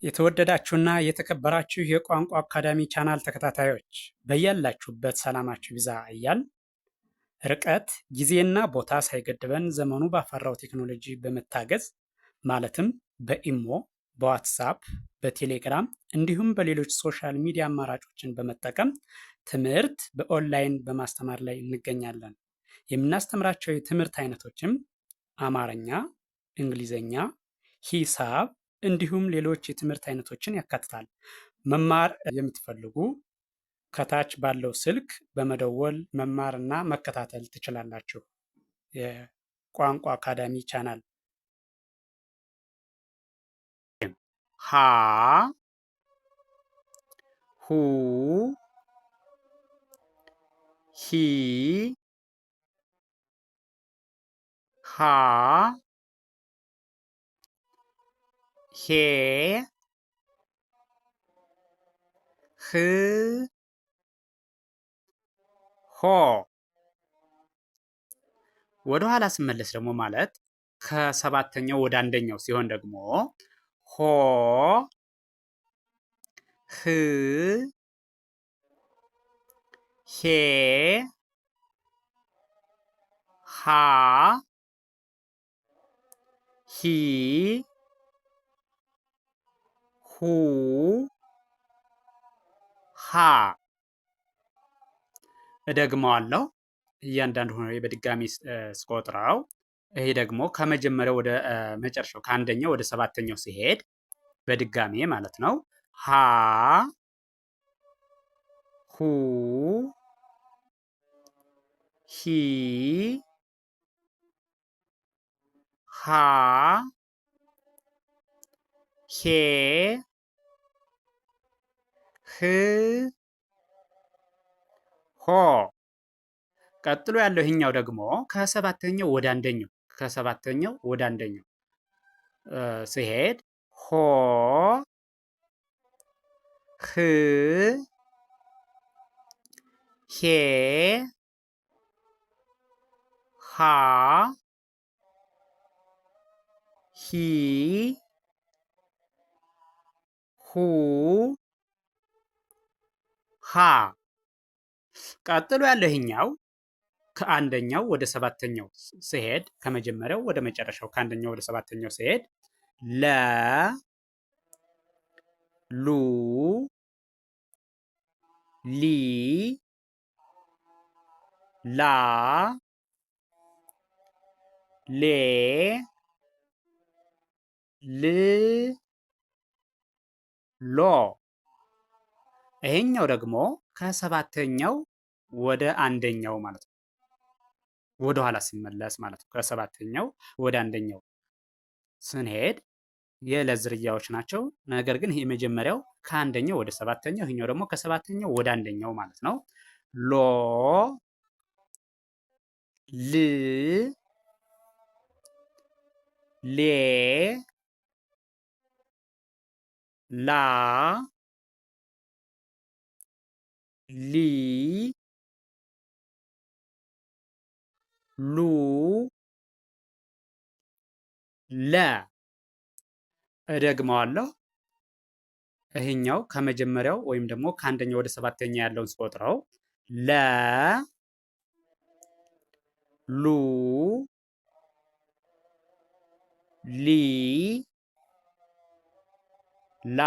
የተወደዳችሁና የተከበራችሁ የቋንቋ አካዳሚ ቻናል ተከታታዮች በያላችሁበት ሰላማችሁ ይብዛ እያል ርቀት ጊዜና ቦታ ሳይገድበን ዘመኑ ባፈራው ቴክኖሎጂ በመታገዝ ማለትም በኢሞ፣ በዋትሳፕ፣ በቴሌግራም እንዲሁም በሌሎች ሶሻል ሚዲያ አማራጮችን በመጠቀም ትምህርት በኦንላይን በማስተማር ላይ እንገኛለን። የምናስተምራቸው የትምህርት አይነቶችም አማርኛ፣ እንግሊዘኛ፣ ሂሳብ እንዲሁም ሌሎች የትምህርት አይነቶችን ያካትታል። መማር የምትፈልጉ ከታች ባለው ስልክ በመደወል መማርና መከታተል ትችላላችሁ። የቋንቋ አካዳሚ ቻናል ሀ ሁ ሂ ሃ ሄ ህ ሆ። ወደ ኋላ ስመለስ ደግሞ ማለት ከሰባተኛው ወደ አንደኛው ሲሆን ደግሞ ሆ ህ ሄ ሃ ሂ ሁ ሃ። እደግመዋለሁ እያንዳንዱ ሆኖ በድጋሚ ስቆጥረው ይሄ ደግሞ ከመጀመሪያው ወደ መጨረሻው ከአንደኛው ወደ ሰባተኛው ሲሄድ በድጋሚ ማለት ነው። ሃ ሁ ሂ ሃ ሄ ህ ሆ። ቀጥሎ ያለው ይሄኛው ደግሞ ከሰባተኛው ወደ አንደኛው ሲሄድ ሆ ህ ሄ ሃ ሂ ሁ ሃ። ቀጥሎ ያለው ይሄኛው ከአንደኛው ወደ ሰባተኛው ሲሄድ ከመጀመሪያው ወደ መጨረሻው ከአንደኛው ወደ ሰባተኛው ሲሄድ ለ ሉ ሊ ላ ሌ ል ሎ። ይሄኛው ደግሞ ከሰባተኛው ወደ አንደኛው ማለት ነው። ወደ ኋላ ሲመለስ ማለት ነው። ከሰባተኛው ወደ አንደኛው ስንሄድ የለ ዝርያዎች ናቸው። ነገር ግን ይሄ የመጀመሪያው ከአንደኛው ወደ ሰባተኛው፣ ይሄኛው ደግሞ ከሰባተኛው ወደ አንደኛው ማለት ነው። ሎ ል ሌ ላ ሊ ሉ ለ። እደግመዋለሁ። ይሄኛው ከመጀመሪያው ወይም ደግሞ ከአንደኛው ወደ ሰባተኛ ያለውን ስቆጥረው ለ ሉ ሊ ላ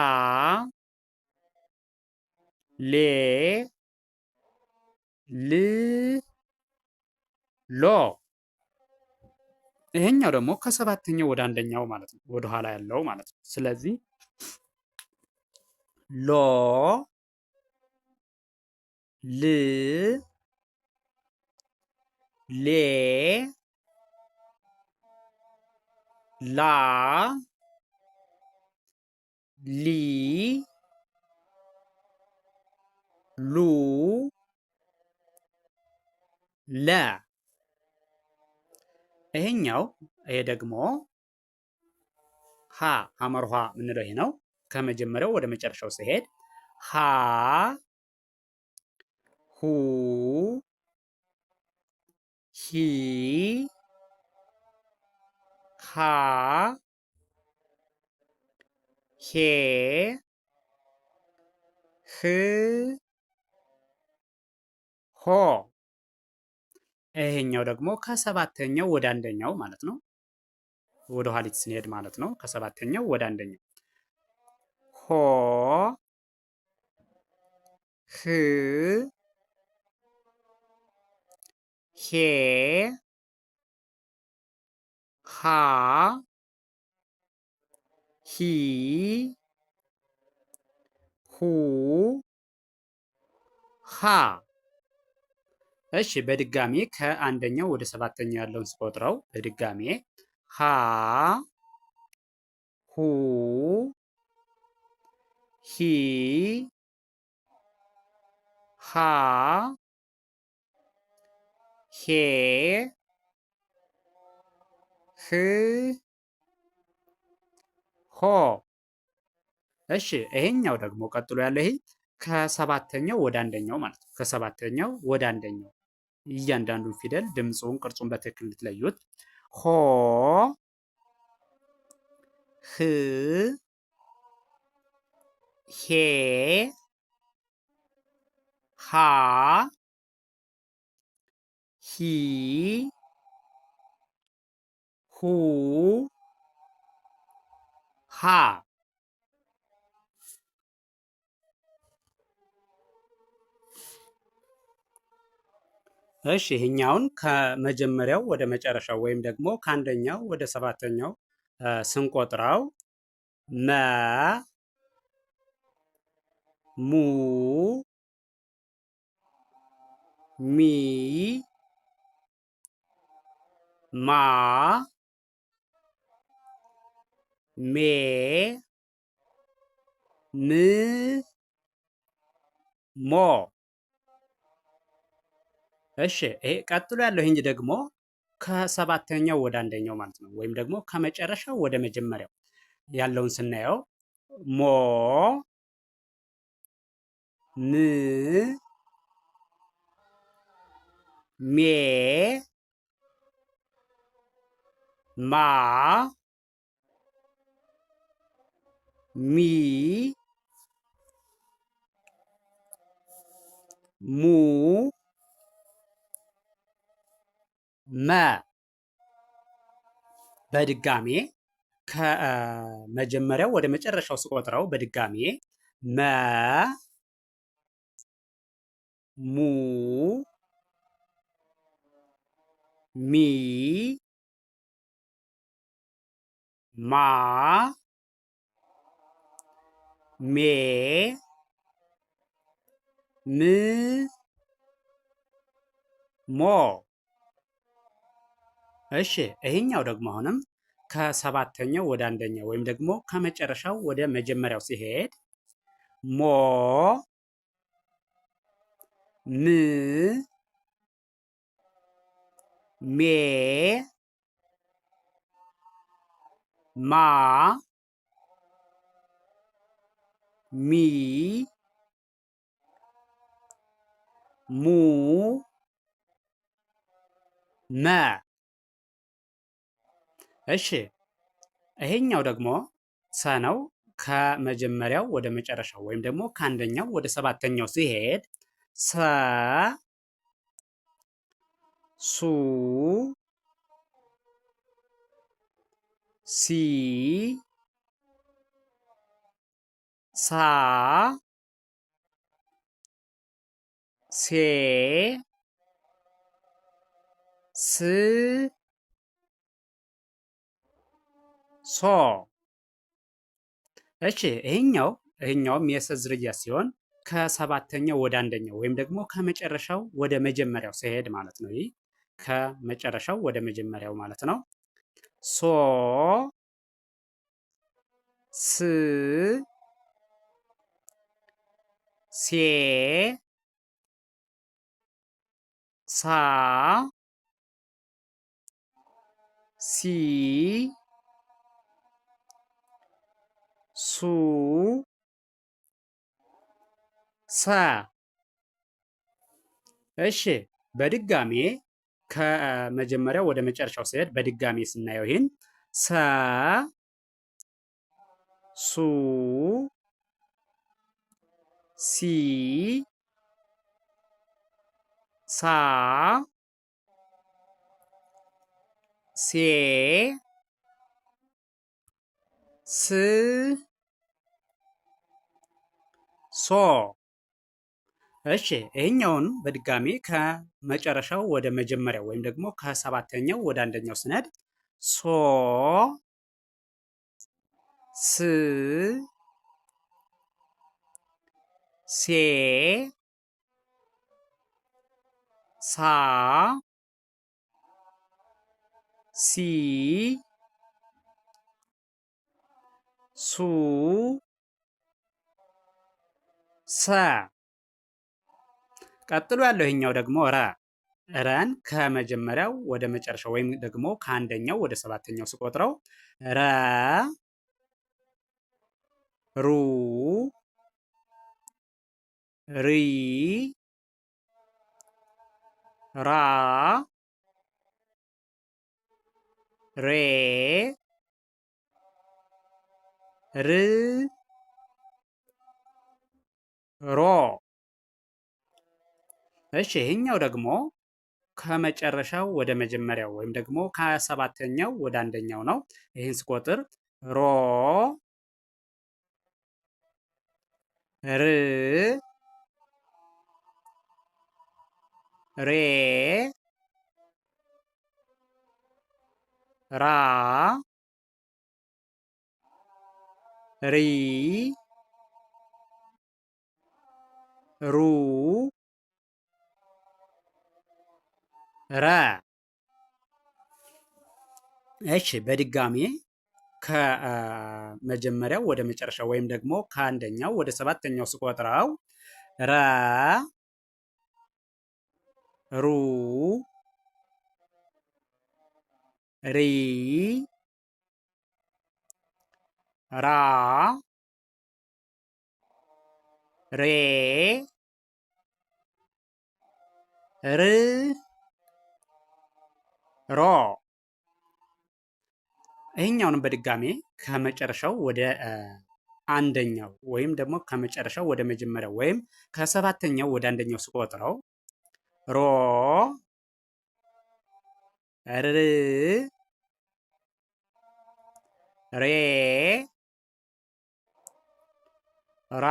ሌ ል ሎ። ይሄኛው ደግሞ ከሰባተኛው ወደ አንደኛው ማለት ነው፣ ወደ ኋላ ያለው ማለት ነው። ስለዚህ ሎ ል ሌ ላ ሊ ሉ ለ። ይሄኛው ይሄ ደግሞ ሀ ሐመርኋ የምንለው ይሄ ነው። ከመጀመሪያው ወደ መጨረሻው ሲሄድ ሀ ሁ ሂ ሃ ሄ ህ ሆ። ይሄኛው ደግሞ ከሰባተኛው ወደ አንደኛው ማለት ነው። ወደ ኋሊት ስንሄድ ማለት ነው። ከሰባተኛው ወደ አንደኛው ሆ ህ ሄ ሃ ሂ ሁ ሃ። እሺ በድጋሚ ከአንደኛው ወደ ሰባተኛው ያለውን ስቆጥረው በድጋሚ ሃ ሁ ሂ ሃ ሄ ህ ሆ። እሺ ይሄኛው ደግሞ ቀጥሎ ያለ ይሄ ከሰባተኛው ወደ አንደኛው ማለት ነው። ከሰባተኛው ወደ አንደኛው እያንዳንዱን ፊደል ድምፁን፣ ቅርጹን በትክክል እንድትለዩት ሆ ህ ሄ ሃ ሂ ሁ ሃ። እሺ ይሄኛውን ከመጀመሪያው ወደ መጨረሻው ወይም ደግሞ ከአንደኛው ወደ ሰባተኛው ስንቆጥረው መ ሙ ሚ ማ ሜ ም ሞ። እሺ ይሄ ቀጥሎ ያለው ይሄ ደግሞ ከሰባተኛው ወደ አንደኛው ማለት ነው። ወይም ደግሞ ከመጨረሻው ወደ መጀመሪያው ያለውን ስናየው ሞ ም ሜ ማ ሚ ሙ መ። በድጋሜ ከመጀመሪያው ወደ መጨረሻው ስቆጥረው በድጋሜ መ ሙ ሚ ማ ሜ ም ሞ። እሺ ይሄኛው ደግሞ አሁንም ከሰባተኛው ወደ አንደኛው ወይም ደግሞ ከመጨረሻው ወደ መጀመሪያው ሲሄድ ሞ ም ሜ ማ ሚ ሙ መ። እሺ ይሄኛው ደግሞ ሰ ነው። ከመጀመሪያው ወደ መጨረሻው ወይም ደግሞ ከአንደኛው ወደ ሰባተኛው ሲሄድ ሰ ሱ ሲ ሳ ሴ ስ ሶ። እሺ ይሄኛውም የሰ ዝርያ ሲሆን ከሰባተኛው ወደ አንደኛው ወይም ደግሞ ከመጨረሻው ወደ መጀመሪያው ሲሄድ ማለት ነው። ይህ ከመጨረሻው ወደ መጀመሪያው ማለት ነው። ሶ ስ ሴ ሳ ሲ ሱ ሰ። እሺ በድጋሜ ከመጀመሪያው ወደ መጨረሻው ሲሄድ በድጋሜ ስናየው ይህን ሰ ሱ ሲ ሳ ሴ ስ ሶ። እሺ ይሄኛውን በድጋሚ ከመጨረሻው ወደ መጀመሪያው ወይም ደግሞ ከሰባተኛው ወደ አንደኛው ስነድ ሶ ስ ሴ ሳ ሲ ሱ ሰ። ቀጥሎ ያለው ይሄኛው ደግሞ ረ። ረን ከመጀመሪያው ወደ መጨረሻው ወይም ደግሞ ከአንደኛው ወደ ሰባተኛው ስቆጥረው ረ ሩ ሪ ራ ሬ ር ሮ። እሺ ይሄኛው ደግሞ ከመጨረሻው ወደ መጀመሪያው ወይም ደግሞ ከሰባተኛው ወደ አንደኛው ነው። ይህን ስቆጥር ሮ ር ሬ ራ ሪ ሩ ረ። እሺ በድጋሚ ከመጀመሪያው ወደ መጨረሻው ወይም ደግሞ ከአንደኛው ወደ ሰባተኛው ስቆጥረው ረ ሩ ሪ ራ ሬ ር ሮ። ይህኛውንም በድጋሜ ከመጨረሻው ወደ አንደኛው ወይም ደግሞ ከመጨረሻው ወደ መጀመሪያው ወይም ከሰባተኛው ወደ አንደኛው ስቆጥረው ሮ ር ሬ ራ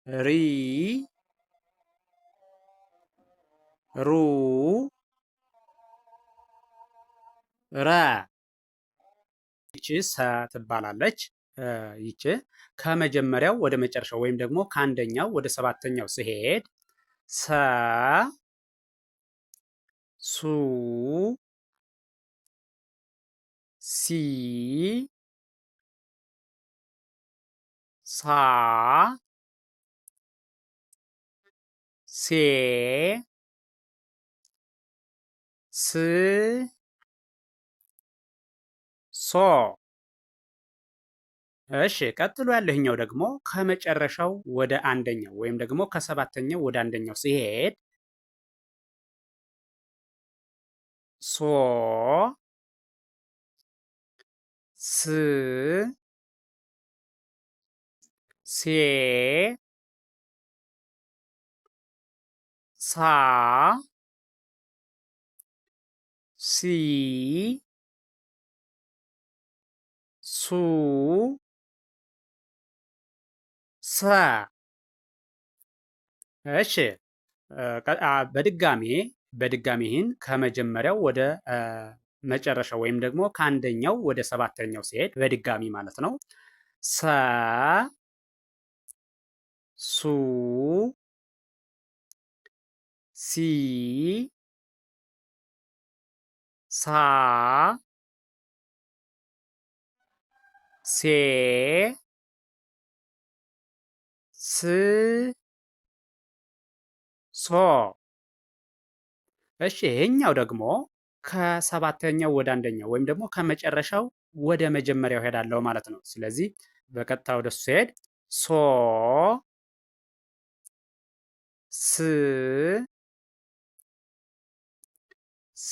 ሪ ሩ ረ። ይቺ ሰ ትባላለች። ይቺ ከመጀመሪያው ወደ መጨረሻው ወይም ደግሞ ከአንደኛው ወደ ሰባተኛው ሲሄድ ሰ ሱ ሲ ሳ ሴ ስ ሶ። እሺ ቀጥሎ ያለህኛው ደግሞ ከመጨረሻው ወደ አንደኛው ወይም ደግሞ ከሰባተኛው ወደ አንደኛው ሲሄድ ሶ ስ ሴ ሳ ሲ ሱ ሰ። እሺ በድጋሚ ይህን ከመጀመሪያው ወደ መጨረሻው ወይም ደግሞ ከአንደኛው ወደ ሰባተኛው ሲሄድ በድጋሚ ማለት ነው። ሰ ሱ ሲ ሳ ሴ ስ ሶ። እሺ ይሄኛው ደግሞ ከሰባተኛው ወደ አንደኛው ወይም ደግሞ ከመጨረሻው ወደ መጀመሪያው ሄዳለሁ ማለት ነው። ስለዚህ በቀጥታ ወደ እሱ ሲሄድ ሶ ስ ሴ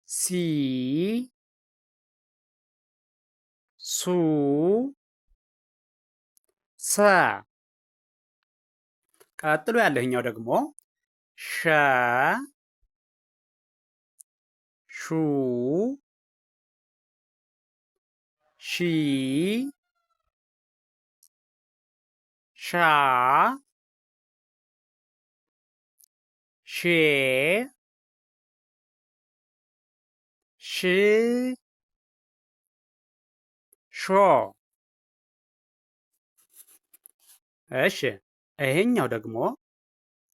ሲ ሱ ሰ። ቀጥሎ ያለህኛው ደግሞ ሸ ሹ ሺ ሻ ሼ ሽ ሾ። እሺ ይሄኛው ደግሞ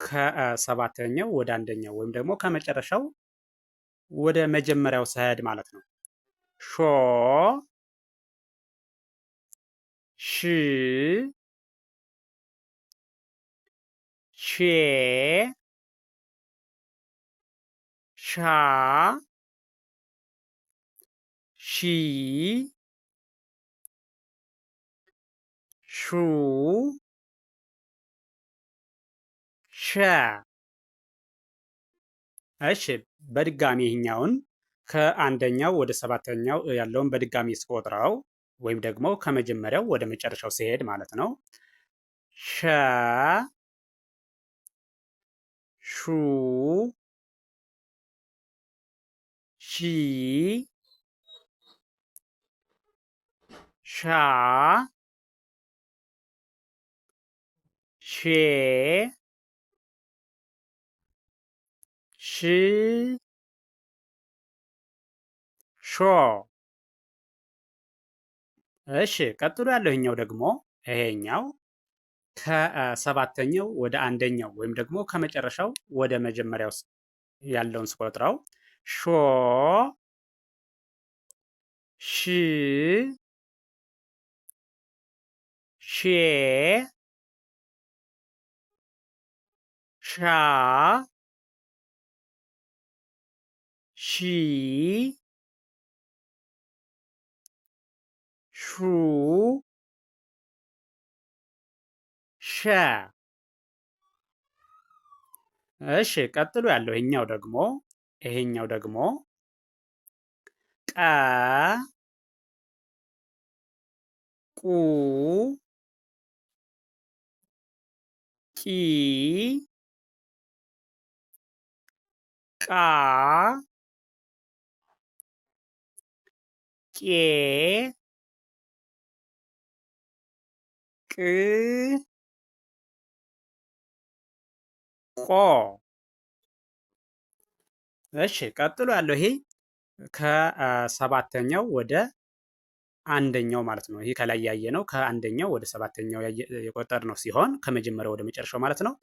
ከሰባተኛው ወደ አንደኛው ወይም ደግሞ ከመጨረሻው ወደ መጀመሪያው ሰሄድ ማለት ነው። ሾ ሽ ሼ ሻ ሺ ሹ ሸ። እሺ በድጋሚ ይህኛውን ከአንደኛው ወደ ሰባተኛው ያለውን በድጋሚ ስቆጥረው ወይም ደግሞ ከመጀመሪያው ወደ መጨረሻው ሲሄድ ማለት ነው። ሸ ሹ ሺ ሻ ሼ ሽ ሾ። እሺ ቀጥሎ ያለው ይሄኛው ደግሞ ይሄኛው ከሰባተኛው ወደ አንደኛው ወይም ደግሞ ከመጨረሻው ወደ መጀመሪያው ያለውን ስቆጥረው ሾ ሽ ሼ ሻ ሺ ሹ ሸ። እሺ ቀጥሎ ያለው ይሄኛው ደግሞ ቀ ቁ ቂ ቃ ቄ ቅ ቆ። እሺ ቀጥሎ ያለው ይሄ ከሰባተኛው ወደ አንደኛው ማለት ነው። ይሄ ከላይ ያየ ነው ከአንደኛው ወደ ሰባተኛው የቆጠር ነው ሲሆን ከመጀመሪያው ወደ መጨረሻው ማለት ነው።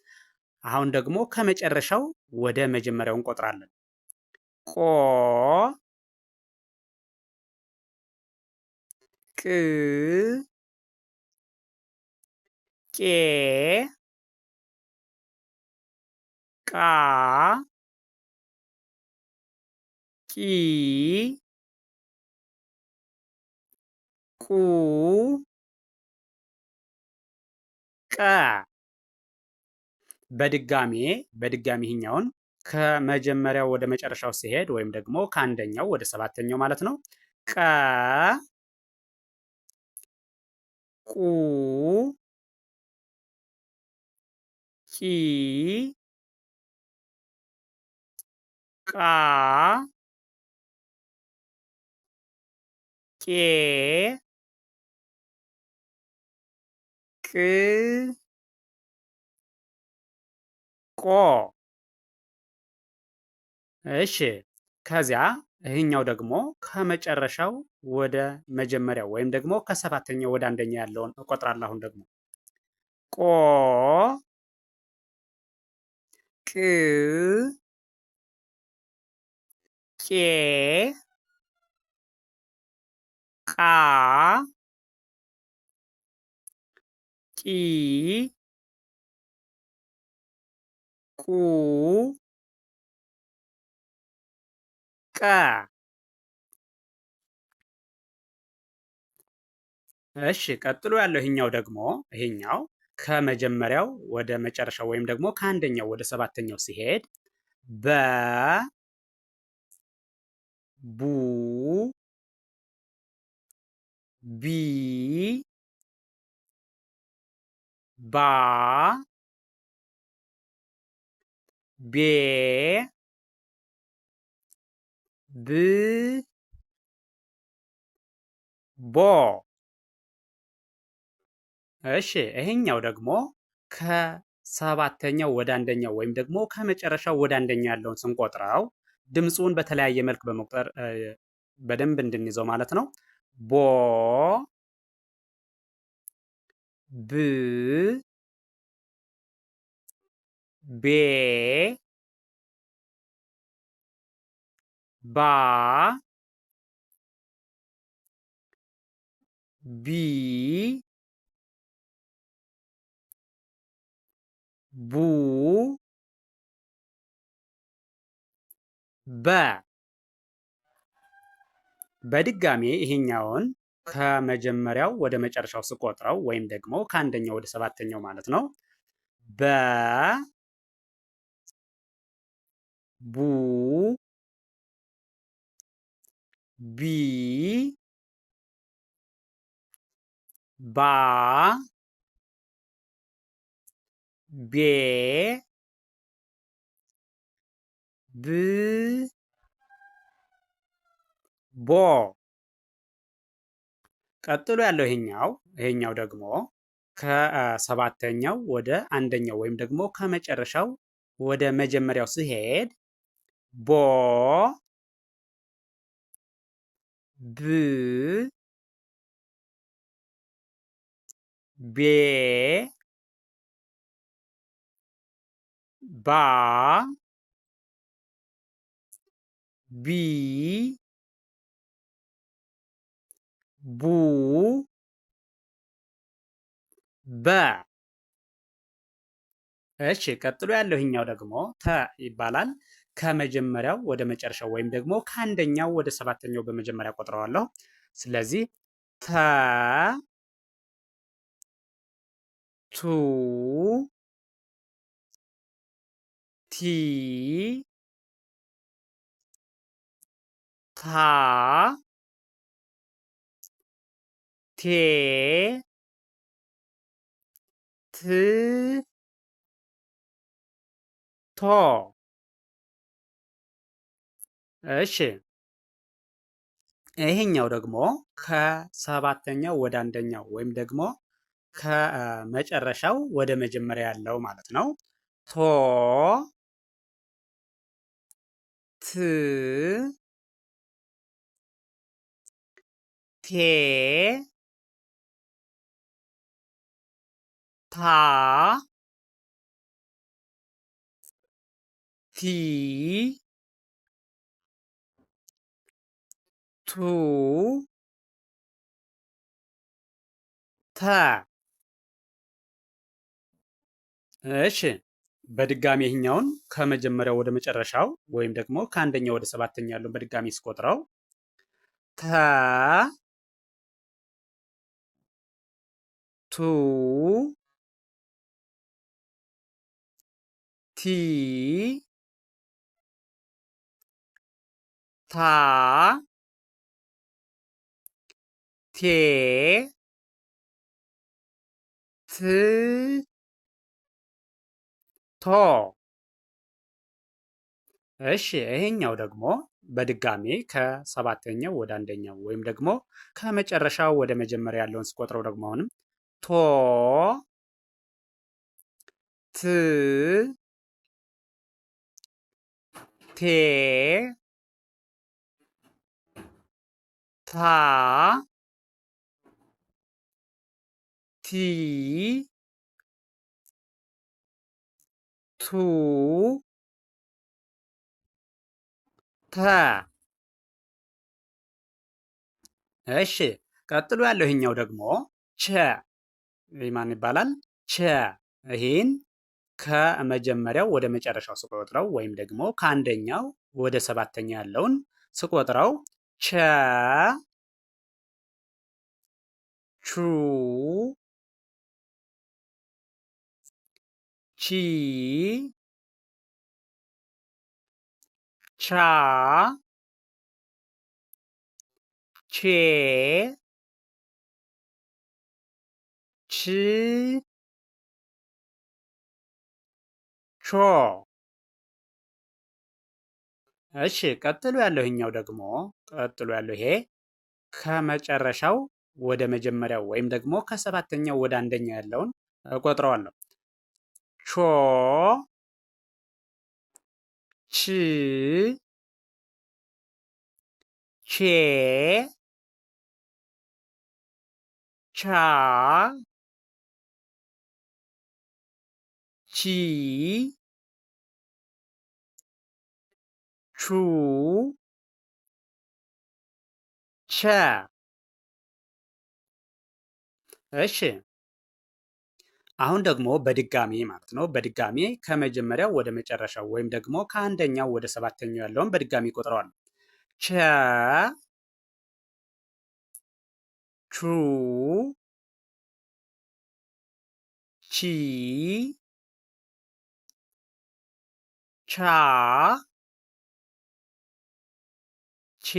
አሁን ደግሞ ከመጨረሻው ወደ መጀመሪያው እንቆጥራለን። ቆ ቅ ቄ ቃ ቂ ቁ ቀ። በድጋሜ ይህኛውን ከመጀመሪያው ወደ መጨረሻው ሲሄድ ወይም ደግሞ ከአንደኛው ወደ ሰባተኛው ማለት ነው። ቀ ቁ ቂ ቃ ቄ ቅ ቆ። እሺ ከዚያ ይህኛው ደግሞ ከመጨረሻው ወደ መጀመሪያው ወይም ደግሞ ከሰባተኛው ወደ አንደኛ ያለውን እቆጥራለሁ። አሁን ደግሞ ቆ ቅ ቄ ቃ ቂ ቁ ቀ። እሺ ቀጥሎ ያለው ይሄኛው ከመጀመሪያው ወደ መጨረሻው ወይም ደግሞ ከአንደኛው ወደ ሰባተኛው ሲሄድ በ ቡ ቢ ባ ቤ ብ ቦ። እሺ ይሄኛው ደግሞ ከሰባተኛው ወደ አንደኛው ወይም ደግሞ ከመጨረሻው ወደ አንደኛው ያለውን ስንቆጥረው ድምፁን በተለያየ መልክ በመቁጠር በደንብ እንድንይዘው ማለት ነው። ቦ ብ ቤ ባ ቢ ቡ በ። በድጋሜ ይሄኛውን ከመጀመሪያው ወደ መጨረሻው ስቆጥረው ወይም ደግሞ ከአንደኛው ወደ ሰባተኛው ማለት ነው። በ ቡ ቢ ባ ቤ ብ ቦ። ቀጥሎ ያለው ይሄኛው ደግሞ ከሰባተኛው ወደ አንደኛው ወይም ደግሞ ከመጨረሻው ወደ መጀመሪያው ሲሄድ ቦ ብ ቤ ባ ቢ ቡ በ። እሺ ቀጥሎ ያለው ይሄኛው ደግሞ ተ ይባላል። ከመጀመሪያው ወደ መጨረሻው ወይም ደግሞ ከአንደኛው ወደ ሰባተኛው በመጀመሪያ ቆጥረዋለሁ። ስለዚህ ተ ቱ ቲ ታ ቴ ት ቶ። እሺ ይሄኛው ደግሞ ከሰባተኛው ወደ አንደኛው ወይም ደግሞ ከመጨረሻው ወደ መጀመሪያ ያለው ማለት ነው። ቶ ት ቴ ታ ቲ ቱ ተ። እሺ በድጋሚ ይህኛውን ከመጀመሪያው ወደ መጨረሻው ወይም ደግሞ ከአንደኛው ወደ ሰባተኛ ያለውን በድጋሚ ስቆጥረው ተ ቱ ቲ ታ ቴ ት ቶ። እሺ ይሄኛው ደግሞ በድጋሜ ከሰባተኛው ወደ አንደኛው ወይም ደግሞ ከመጨረሻው ወደ መጀመሪያ ያለውን ስቆጥረው ደግሞ አሁንም ቶ ት ቴ ታ ቲ ቱ ተ። እሺ ቀጥሎ ያለው ይሄኛው ደግሞ ቸ ማን ይባላል? ቸ። ይሄን ከመጀመሪያው ወደ መጨረሻው ስቆጥረው ወይም ደግሞ ከአንደኛው ወደ ሰባተኛ ያለውን ስቆጥረው ቸ ቹ ቺ ቻ ቼ ች ቾ። እሺ ቀጥሎ ያለው ይሄኛው ደግሞ ቀጥሎ ያለው ይሄ ከመጨረሻው ወደ መጀመሪያው ወይም ደግሞ ከሰባተኛው ወደ አንደኛው ያለውን እቆጥረዋለሁ። ቾ ች ቼ ቻ ቺ ቹ ቸ። እሺ አሁን ደግሞ በድጋሚ ማለት ነው። በድጋሚ ከመጀመሪያው ወደ መጨረሻው ወይም ደግሞ ከአንደኛው ወደ ሰባተኛው ያለውን በድጋሚ ቆጥረዋል። ቸ ቹ ቺ ቻ ቼ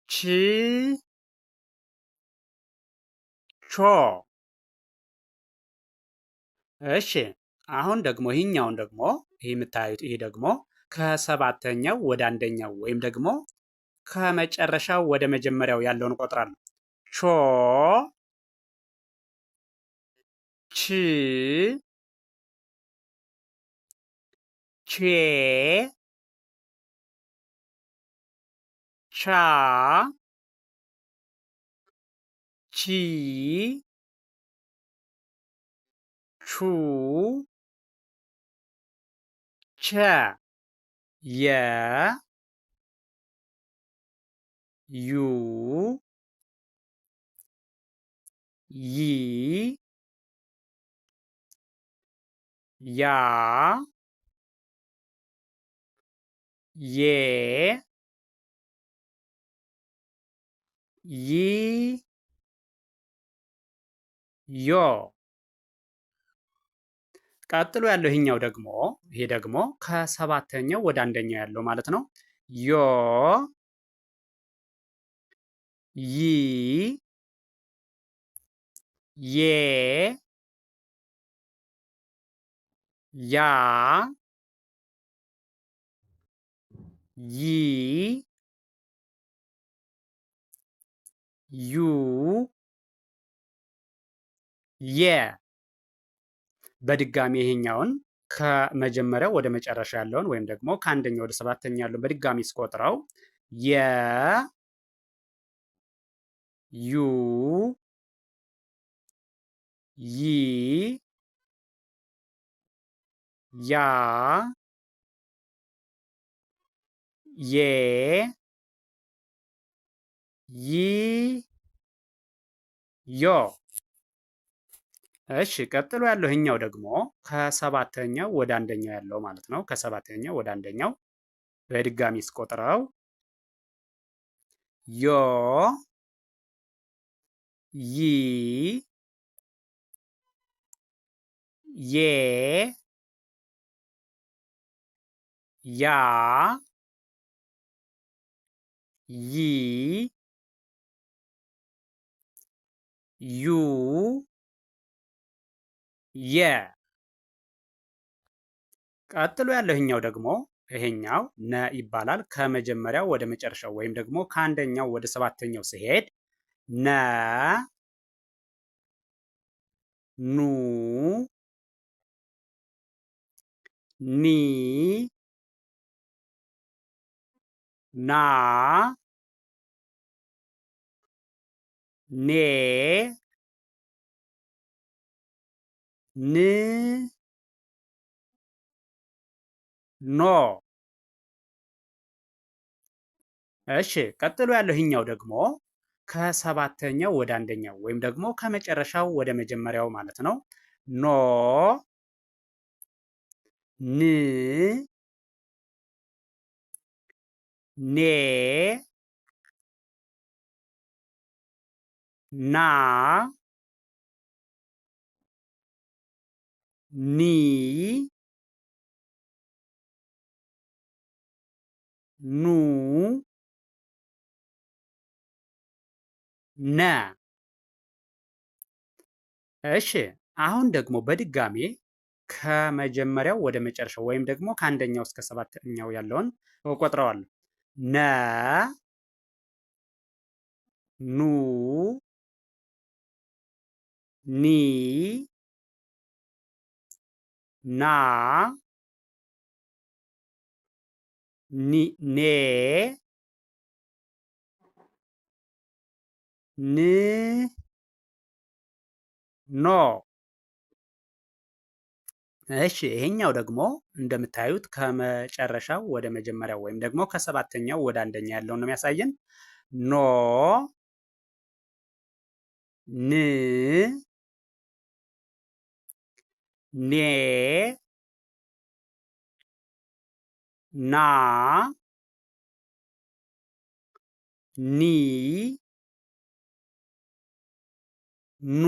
ች ቾ። እሺ አሁን ደግሞ ይህኛውን ደግሞ ይህ የምታዩት ይሄ ደግሞ ከሰባተኛው ወደ አንደኛው ወይም ደግሞ ከመጨረሻው ወደ መጀመሪያው ያለውን እቆጥራለሁ። ቾ ች ቼ ቻ ቺ ቹ ቸ የ ዩ ይ ያ ዬ ይ ዮ። ቀጥሎ ያለው ይሄኛው ደግሞ ይሄ ደግሞ ከሰባተኛው ወደ አንደኛው ያለው ማለት ነው። ዮ ይ ዬ ያ ይ ዩ የ። በድጋሚ ይሄኛውን ከመጀመሪያው ወደ መጨረሻ ያለውን ወይም ደግሞ ከአንደኛ ወደ ሰባተኛ ያለውን በድጋሚ ስቆጥረው የ ዩ ይ ያ ዬ ይ ዮ። እሺ ቀጥሎ ያለው ይሄኛው ደግሞ ከሰባተኛው ወደ አንደኛው ያለው ማለት ነው። ከሰባተኛው ወደ አንደኛው በድጋሚ ስቆጥረው ዮ ይ ዬ ያ ይ ዩ የ። ቀጥሎ ያለው ይሄኛው ደግሞ ይሄኛው ነ ይባላል። ከመጀመሪያው ወደ መጨረሻው ወይም ደግሞ ከአንደኛው ወደ ሰባተኛው ሲሄድ ነ ኑ ኒ ና ኔ ን ኖ። እሺ ቀጥሎ ያለው ይሄኛው ደግሞ ከሰባተኛው ወደ አንደኛው ወይም ደግሞ ከመጨረሻው ወደ መጀመሪያው ማለት ነው። ኖ ን ኔ ና ኒ ኑ ነ። እሺ አሁን ደግሞ በድጋሜ ከመጀመሪያው ወደ መጨረሻው ወይም ደግሞ ከአንደኛው እስከ ሰባተኛው ያለውን እቆጥረዋለሁ። ነ ኑ ኒ ና ኔ ን ኖ። እሺ ይሄኛው ደግሞ እንደምታዩት ከመጨረሻው ወደ መጀመሪያው ወይም ደግሞ ከሰባተኛው ወደ አንደኛ ያለውን ነው የሚያሳየን። ኖ ን ኔ ና ኒ ኑ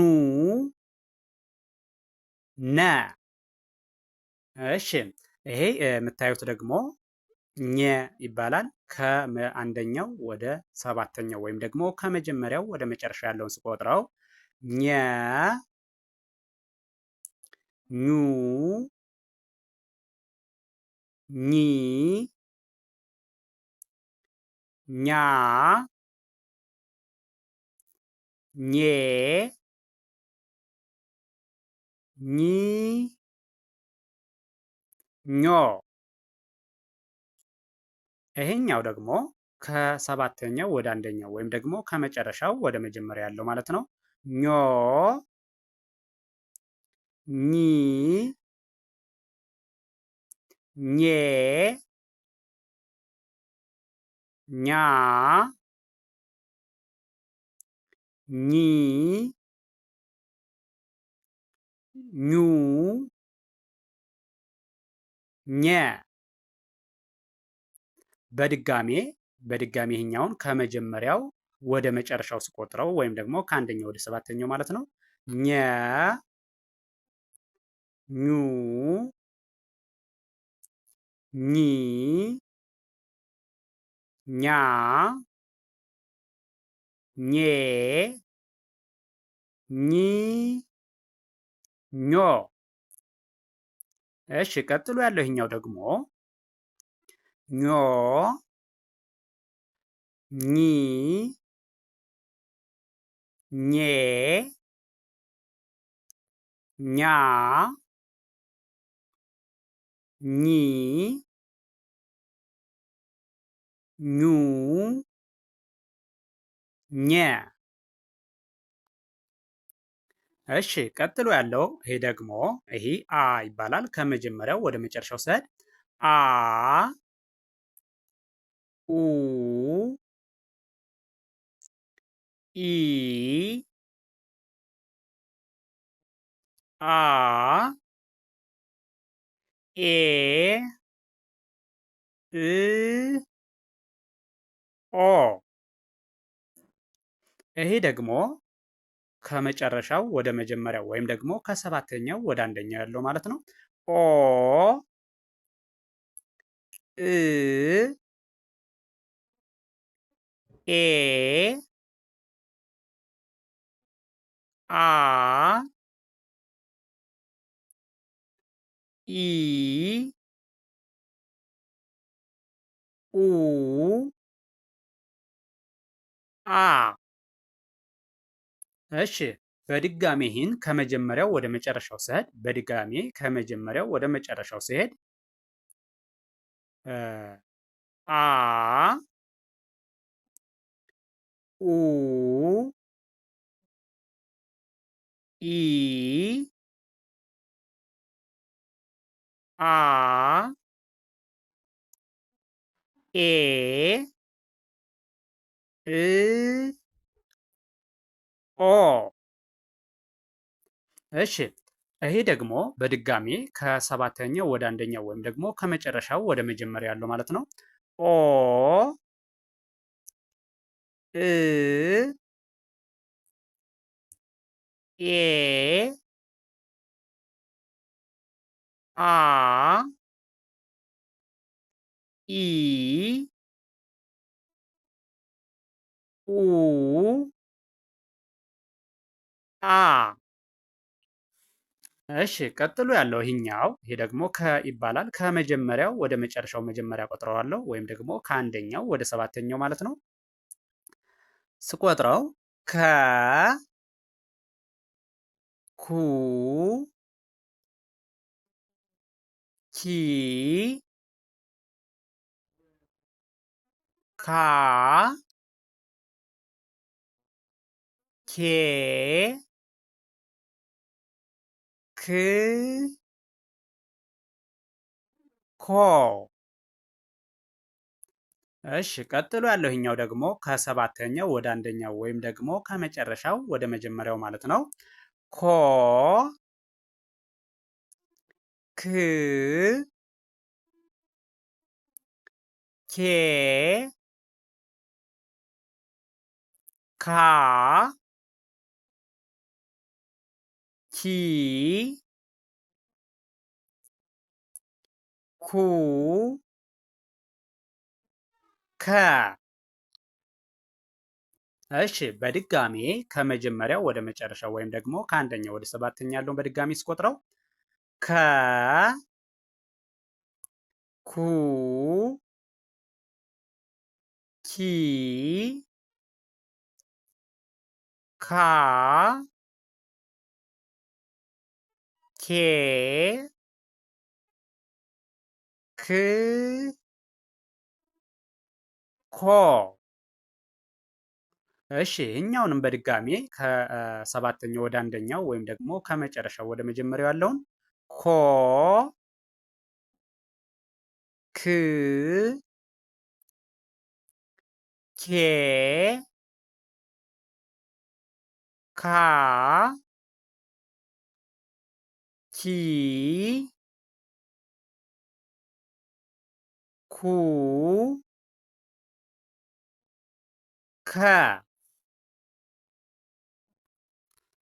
ነ። እሺ ይሄ የምታዩት ደግሞ ኘ ይባላል። ከአንደኛው ወደ ሰባተኛው ወይም ደግሞ ከመጀመሪያው ወደ መጨረሻ ያለውን ስቆጥረው ኘ ኙ ኚ ኛ ኜ ኚ ኞ። ይሄኛው ደግሞ ከሰባተኛው ወደ አንደኛው ወይም ደግሞ ከመጨረሻው ወደ መጀመሪያ ያለው ማለት ነው። ኞ ኚ ኜ ኛ ኚ ኙ ኘ። በድጋሜ ይሄኛውን ከመጀመሪያው ወደ መጨረሻው ስቆጥረው ወይም ደግሞ ከአንደኛው ወደ ሰባተኛው ማለት ነው። ኘ ኙ ኚ ኛ ኜ ኚ ኞ። እሺ ቀጥሎ ያለው ይሄኛው ደግሞ ኞ ኚ ኜ ኛ ኚ ኙ ኘ። እሺ ቀጥሎ ያለው ይሄ ደግሞ ይሄ አ ይባላል። ከመጀመሪያው ወደ መጨረሻው ስሄድ አ ኡ ኢ አ ኤ እ ኦ። ይሄ ደግሞ ከመጨረሻው ወደ መጀመሪያው ወይም ደግሞ ከሰባተኛው ወደ አንደኛው ያለው ማለት ነው። ኦ እ ኤ አ ኢ ኡ አ። እሺ በድጋሜ ይህን ከመጀመሪያው ወደ መጨረሻው ስሄድ በድጋሜ ከመጀመሪያው ወደ መጨረሻው ስሄድ አ ኡ ኢ አ ኤ እ ኦ። እሺ ይሄ ደግሞ በድጋሜ ከሰባተኛው ወደ አንደኛው ወይም ደግሞ ከመጨረሻው ወደ መጀመሪያ ያለው ማለት ነው። ኦ እ ኤ አ ኢ ኡ አ እሺ ቀጥሎ ያለው ይሄኛው ይሄ ደግሞ ከ ይባላል። ከመጀመሪያው ወደ መጨረሻው መጀመሪያ ቆጥረዋለሁ ወይም ደግሞ ከአንደኛው ወደ ሰባተኛው ማለት ነው። ስቆጥረው ከ ኩ ኪ ካ ኬ ክ ኮ እሺ ቀጥሎ ያለው ይሄኛው ደግሞ ከሰባተኛው ወደ አንደኛው ወይም ደግሞ ከመጨረሻው ወደ መጀመሪያው ማለት ነው። ኮ ክ ኬ ካ ኪ ኩ ከ እሺ በድጋሜ ከመጀመሪያው ወደ መጨረሻው ወይም ደግሞ ከአንደኛው ወደ ሰባተኛ ያለውን በድጋሚ ስቆጥረው ከ ኩ ኪ ካ ኬ ክ ኮ እሺ እኛውንም በድጋሚ ከሰባተኛው ወደ አንደኛው ወይም ደግሞ ከመጨረሻው ወደ መጀመሪያው ያለውን ኮ ክ ኬ ካ ኪ ኩ ከ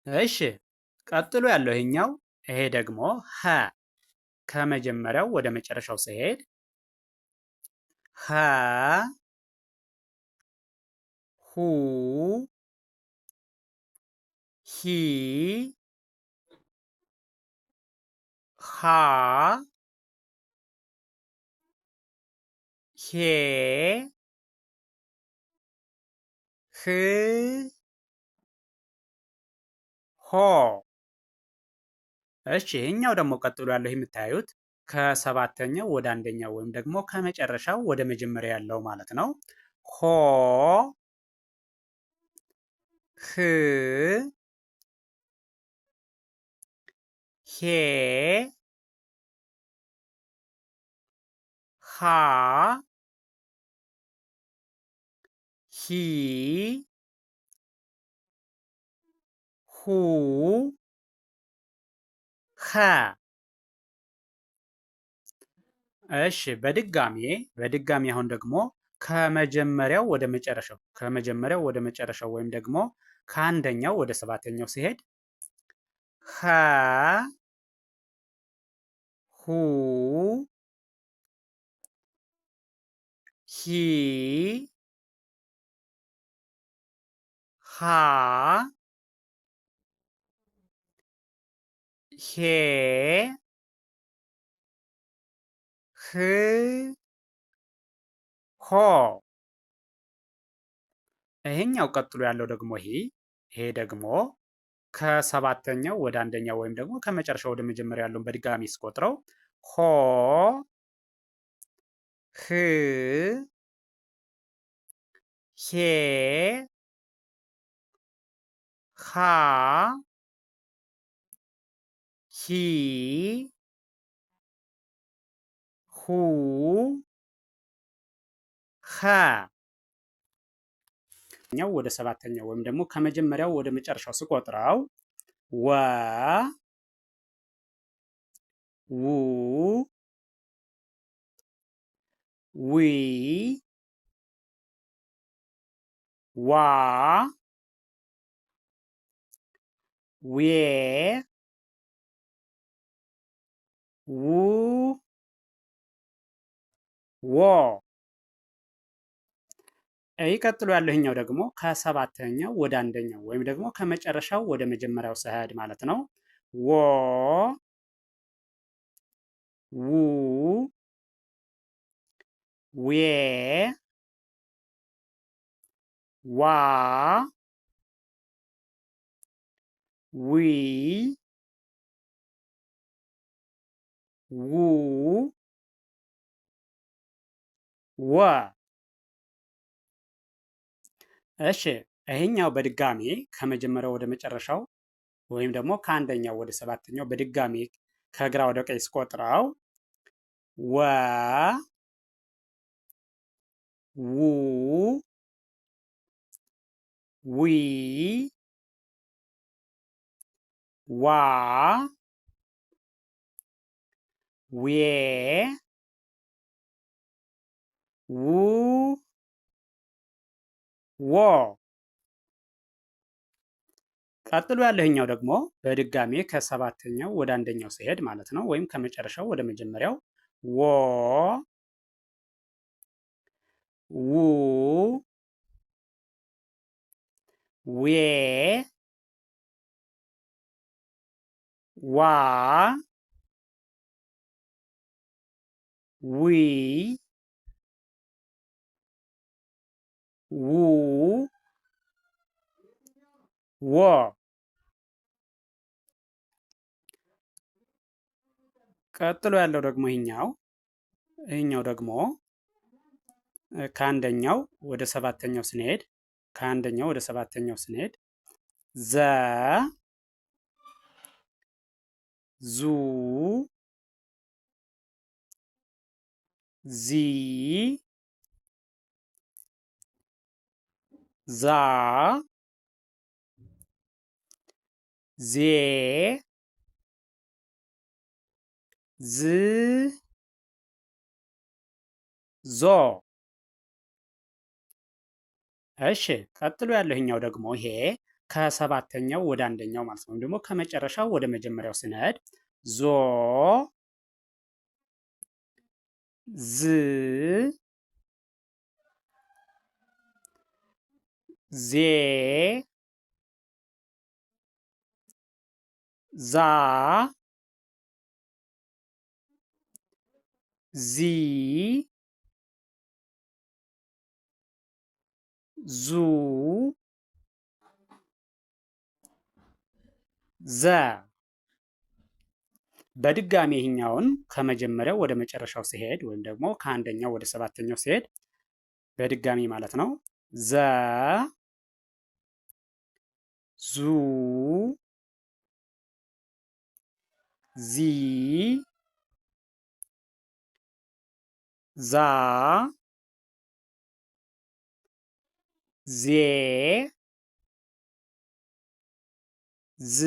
እሺ ቀጥሎ ያለው ይሄኛው ይሄ ደግሞ ሀ ከመጀመሪያው ወደ መጨረሻው ሲሄድ ሀ ሁ ሂ ሃ ሄ ህ ሆ እሺ ይሄኛው ደግሞ ቀጥሎ ያለው የምታዩት ከሰባተኛው ወደ አንደኛው ወይም ደግሞ ከመጨረሻው ወደ መጀመሪያ ያለው ማለት ነው። ሆ ህ ሄ ሃ ሂ ሁ ኸ እሺ በድጋሚ አሁን ደግሞ ከመጀመሪያው ወደ መጨረሻው ወይም ደግሞ ከአንደኛው ወደ ሰባተኛው ሲሄድ ኸ ሁ ሂ ሃ ሄ ህ ሆ ይሄኛው ቀጥሎ ያለው ደግሞ ይሄ ደግሞ ከሰባተኛው ወደ አንደኛው ወይም ደግሞ ከመጨረሻው ወደ መጀመሪያ ያለውን በድጋሚ ስቆጥረው ሆ ህ ሄ ሃ ሂ ሁ ኸ ወደ ሰባተኛው ወይም ደግሞ ከመጀመሪያው ወደ መጨረሻው ስቆጥረው ወ ው ዊ ዋ ዌ ው ዎ። ቀጥሎ ያለህኛው ደግሞ ከሰባተኛው ወደ አንደኛው ወይም ደግሞ ከመጨረሻው ወደ መጀመሪያው ስሄድ ማለት ነው። ዎ ው ዌ ዋ ዊ ው ወ። እሺ ይሄኛው በድጋሚ ከመጀመሪያው ወደ መጨረሻው ወይም ደግሞ ከአንደኛው ወደ ሰባተኛው በድጋሚ ከግራ ወደ ቀኝ ስቆጥረው ወ ው ዊ ዋ ዌ ው ዎ። ቀጥሎ ያለህኛው ደግሞ በድጋሜ ከሰባተኛው ወደ አንደኛው ሲሄድ ማለት ነው፣ ወይም ከመጨረሻው ወደ መጀመሪያው ዎ ው ዌ ዋ ዊ ው ዎ። ቀጥሎ ያለው ደግሞ ይሄኛው ደግሞ ከአንደኛው ወደ ሰባተኛው ስንሄድ ዘ ዙ ዚ ዛ ዜ ዝ ዞ። እሺ ቀጥሎ ያለህኛው ደግሞ ይሄ ከሰባተኛው ወደ አንደኛው ማለት ነው፣ ወይም ደግሞ ከመጨረሻው ወደ መጀመሪያው ስንሄድ ዞ ዝ ዜ ዛ ዚ ዙ ዘ። በድጋሚ ይህኛውን ከመጀመሪያው ወደ መጨረሻው ሲሄድ ወይም ደግሞ ከአንደኛው ወደ ሰባተኛው ሲሄድ በድጋሚ ማለት ነው። ዘ ዙ ዚ ዛ ዜ ዝ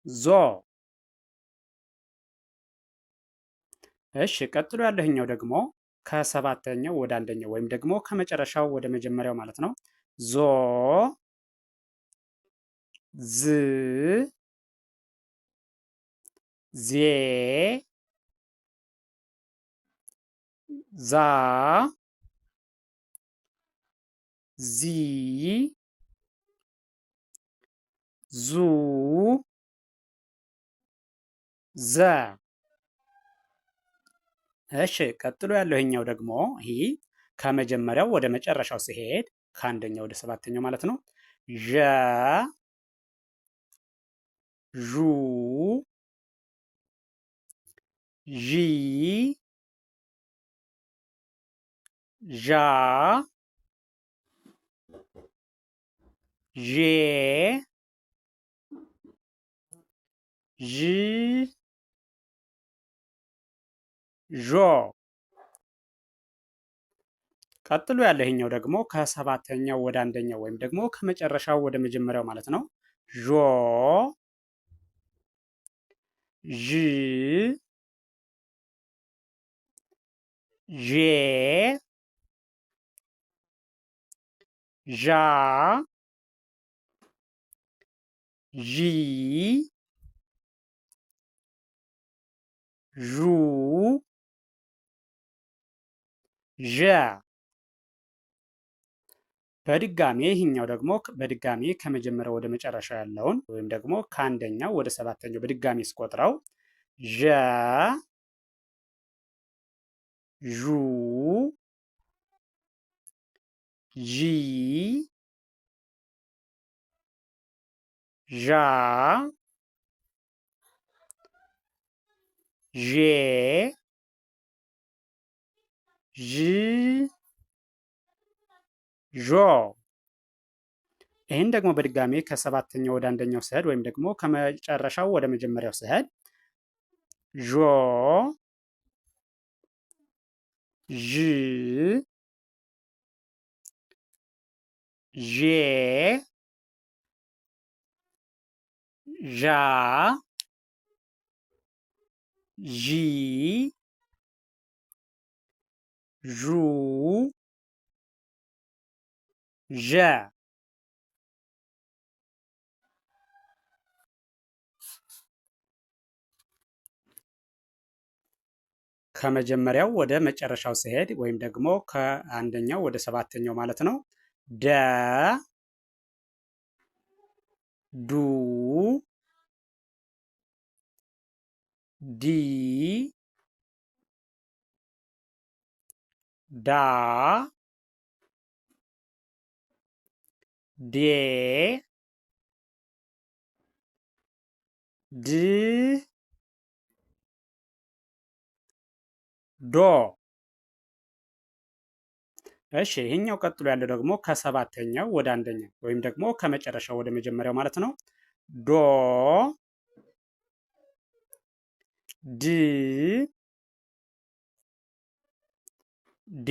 ዞ። እሺ ቀጥሎ ያለህኛው ደግሞ ከሰባተኛው ወደ አንደኛው ወይም ደግሞ ከመጨረሻው ወደ መጀመሪያው ማለት ነው። ዞ ዝ ዜ ዛ ዚ ዙ ዘ። እሺ ቀጥሎ ያለው ይሄኛው ደግሞ ይህ ከመጀመሪያው ወደ መጨረሻው ሲሄድ ከአንደኛው ወደ ሰባተኛው ማለት ነው። ዠ ዡ ዢ ዣ ዤ ዥ ዦ። ቀጥሎ ያለ ይሄኛው ደግሞ ከሰባተኛው ወደ አንደኛው ወይም ደግሞ ከመጨረሻው ወደ መጀመሪያው ማለት ነው። ዦ ዥ ዤ ዣ ዢ ዡ ዠ። በድጋሜ ይህኛው ደግሞ በድጋሜ ከመጀመሪያው ወደ መጨረሻው ያለውን ወይም ደግሞ ከአንደኛው ወደ ሰባተኛው በድጋሜ ስቆጥረው ዠ ዡ ዢ ዣ ዤ ዥ ዦ። ይህን ደግሞ በድጋሜ ከሰባተኛው ወደ አንደኛው ስሄድ ወይም ደግሞ ከመጨረሻው ወደ መጀመሪያው ስሄድ ዦ ዥ ዤ ዣ ዢ ዡ ዠ። ከመጀመሪያው ወደ መጨረሻው ስሄድ ወይም ደግሞ ከአንደኛው ወደ ሰባተኛው ማለት ነው። ደ ዱ ዲ ዳ ዴ ድ ዶ። እሺ ይሄኛው ቀጥሎ ያለው ደግሞ ከሰባተኛው ወደ አንደኛው ወይም ደግሞ ከመጨረሻው ወደ መጀመሪያው ማለት ነው። ዶ ድ ዴ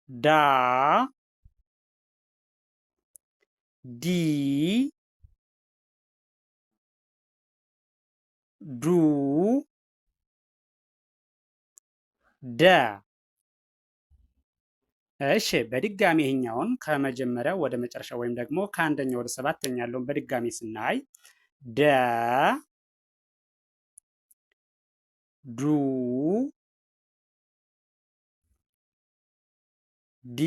ዳ ዲ ዱ ደ። እሺ በድጋሚ ይሄኛውን ከመጀመሪያው ወደ መጨረሻው ወይም ደግሞ ከአንደኛው ወደ ሰባተኛ ያለውን በድጋሚ ስናይ ደ ዱ ዲ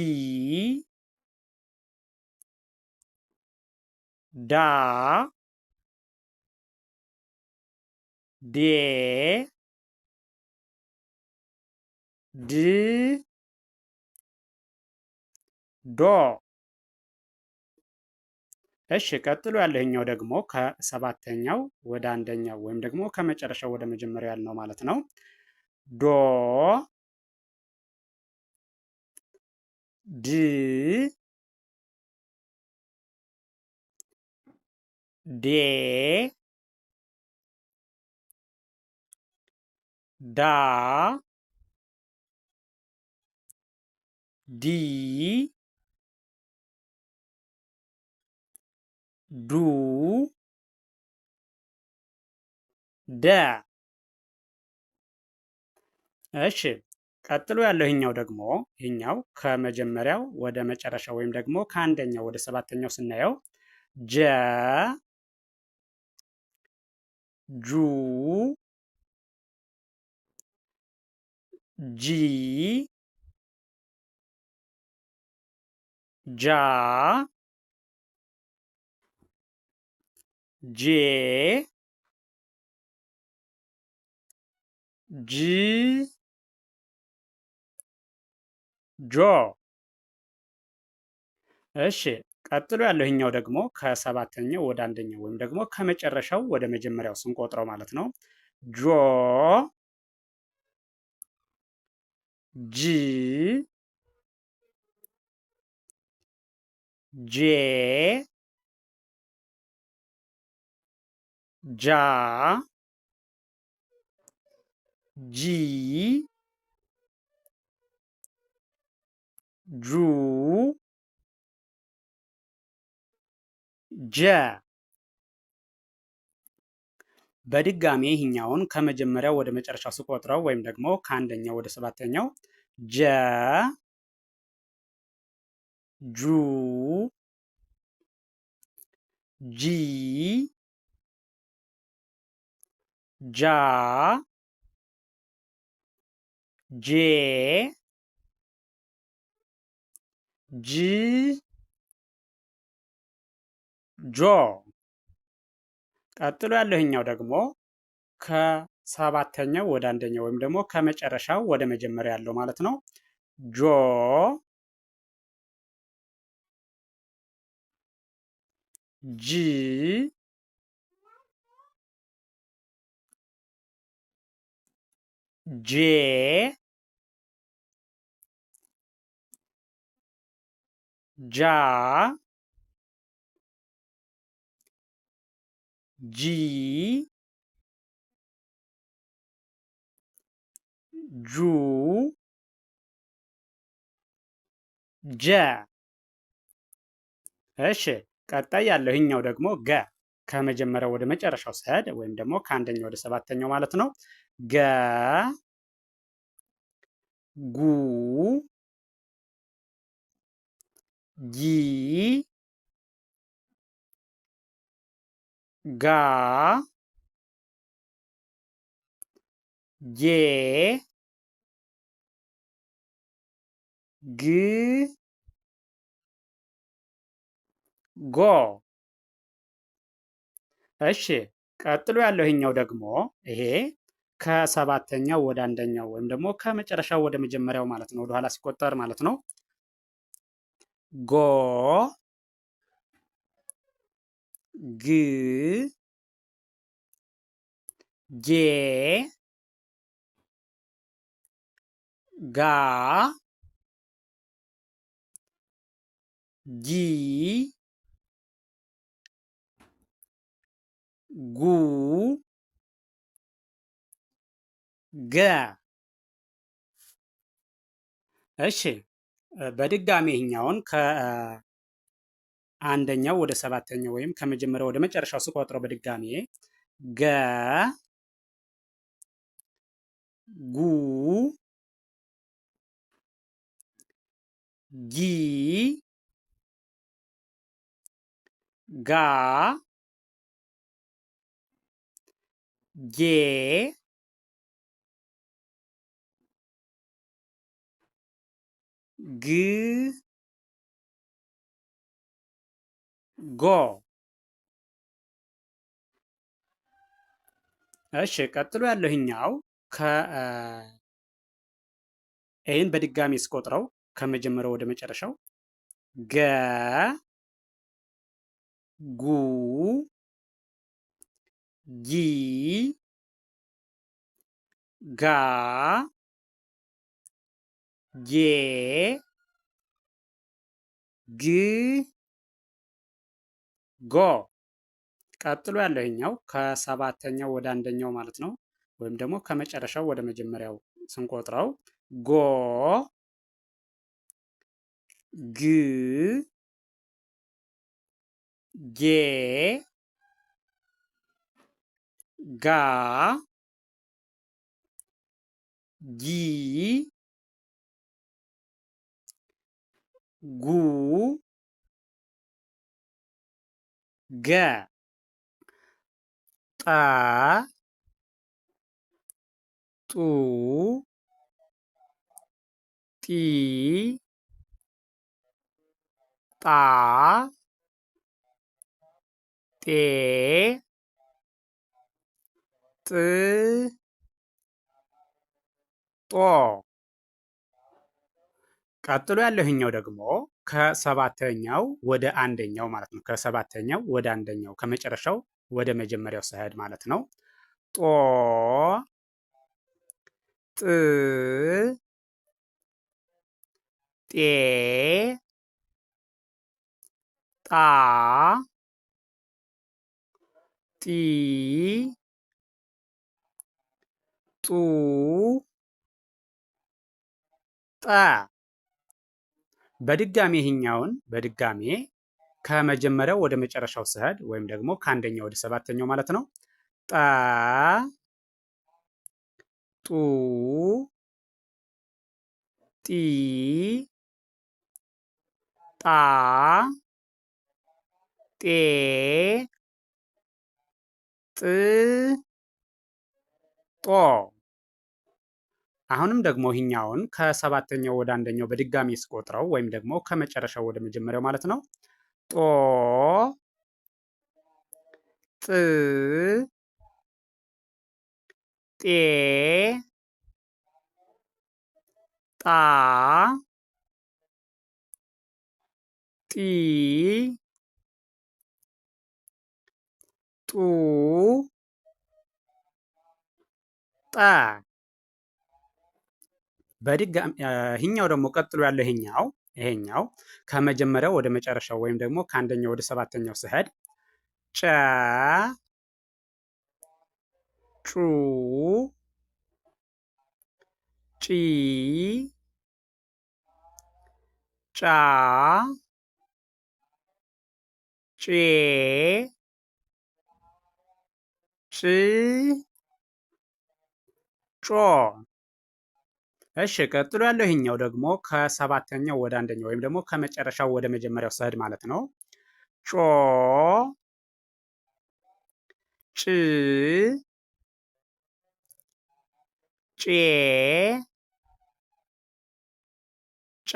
ዳ ዴ ድ ዶ። እሺ ቀጥሎ ያለኛው ደግሞ ከሰባተኛው ወደ አንደኛው ወይም ደግሞ ከመጨረሻው ወደ መጀመሪያው ያልነው ማለት ነው። ዶ ድ ዴ ዳ ዲ ዱ ደ። እሺ ቀጥሎ ያለው ይሄኛው ደግሞ ይሄኛው ከመጀመሪያው ወደ መጨረሻው ወይም ደግሞ ከአንደኛው ወደ ሰባተኛው ስናየው ጀ ጁ ጂ ጃ ጄ ጅ ጆ። እሺ ቀጥሎ ያለው ይሄኛው ደግሞ ከሰባተኛው ወደ አንደኛው ወይም ደግሞ ከመጨረሻው ወደ መጀመሪያው ስንቆጥረው ማለት ነው። ጆ ጂ ጄ ጃ ጂ ጁ ጀ። በድጋሚ ይህኛውን ከመጀመሪያው ወደ መጨረሻው ስቆጥረው ወይም ደግሞ ከአንደኛው ወደ ሰባተኛው ጀ ጁ ጂ ጃ ጄ ጅ ጆ። ቀጥሎ ያለህኛው ደግሞ ከሰባተኛው ወደ አንደኛው ወይም ደግሞ ከመጨረሻው ወደ መጀመሪያ ያለው ማለት ነው። ጆ ጂ ጄ ጃ ጂ ጁ ጀ። እሺ ቀጣይ ያለው ይህኛው ደግሞ ገ ከመጀመሪያው ወደ መጨረሻው ስሄድ ወይም ደግሞ ከአንደኛው ወደ ሰባተኛው ማለት ነው። ገ ጉ ጊ ጋ ጌ ግ ጎ። እሺ ቀጥሎ ያለው ይሄኛው ደግሞ ይሄ ከሰባተኛው ወደ አንደኛው ወይም ደግሞ ከመጨረሻው ወደ መጀመሪያው ማለት ነው፣ ወደኋላ ሲቆጠር ማለት ነው። ጎ ግ ጌ ጋ ጂ ጉ ገ። እሺ በድጋሚ ይህኛውን ከአንደኛው ወደ ሰባተኛው ወይም ከመጀመሪያው ወደ መጨረሻው ስቆጥረው በድጋሚ ገ ጉ ጊ ጋ ጌ ግ ጎ። እሺ ቀጥሎ ያለው ይህኛው ይህን በድጋሚ ስቆጥረው ከመጀመሪያው ወደ መጨረሻው ገ ጉ ጊ ጋ ጌ ግ ጎ። ቀጥሎ ያለው ይሄኛው ከሰባተኛው ወደ አንደኛው ማለት ነው፣ ወይም ደግሞ ከመጨረሻው ወደ መጀመሪያው ስንቆጥረው ጎ ግ ጌ ጋ ጊ ጉ ገ ጠ ጡ ጢ ጣ ጤ ጥ ጦ። ቀጥሎ ያለው ይሄኛው ደግሞ ከሰባተኛው ወደ አንደኛው ማለት ነው። ከሰባተኛው ወደ አንደኛው ከመጨረሻው ወደ መጀመሪያው ስሄድ ማለት ነው። ጦ ጥ ጤ ጣ ጢ ጡ ጠ። በድጋሚ ይህኛውን በድጋሚ ከመጀመሪያው ወደ መጨረሻው ስሄድ ወይም ደግሞ ከአንደኛው ወደ ሰባተኛው ማለት ነው። ጠ ጡ ጢ ጣ ጤ ጥ ጦ። አሁንም ደግሞ ይህኛውን ከሰባተኛው ወደ አንደኛው በድጋሚ ስቆጥረው ወይም ደግሞ ከመጨረሻው ወደ መጀመሪያው ማለት ነው። ጦ ጥ ጤ ጣ ጢ ጡ ጠ በድጋሚ ይሄኛው ደግሞ ቀጥሎ ያለው ይሄኛው ከመጀመሪያው ወደ መጨረሻው ወይም ደግሞ ከአንደኛው ወደ ሰባተኛው ስሄድ ጨ ጩ ጪ ጫ ጬ ጭ ጮ። እሺ ቀጥሎ ያለው ይሄኛው ደግሞ ከሰባተኛው ወደ አንደኛው ወይም ደግሞ ከመጨረሻው ወደ መጀመሪያው ስሄድ ማለት ነው። ጮ ጭ ጬ ጫ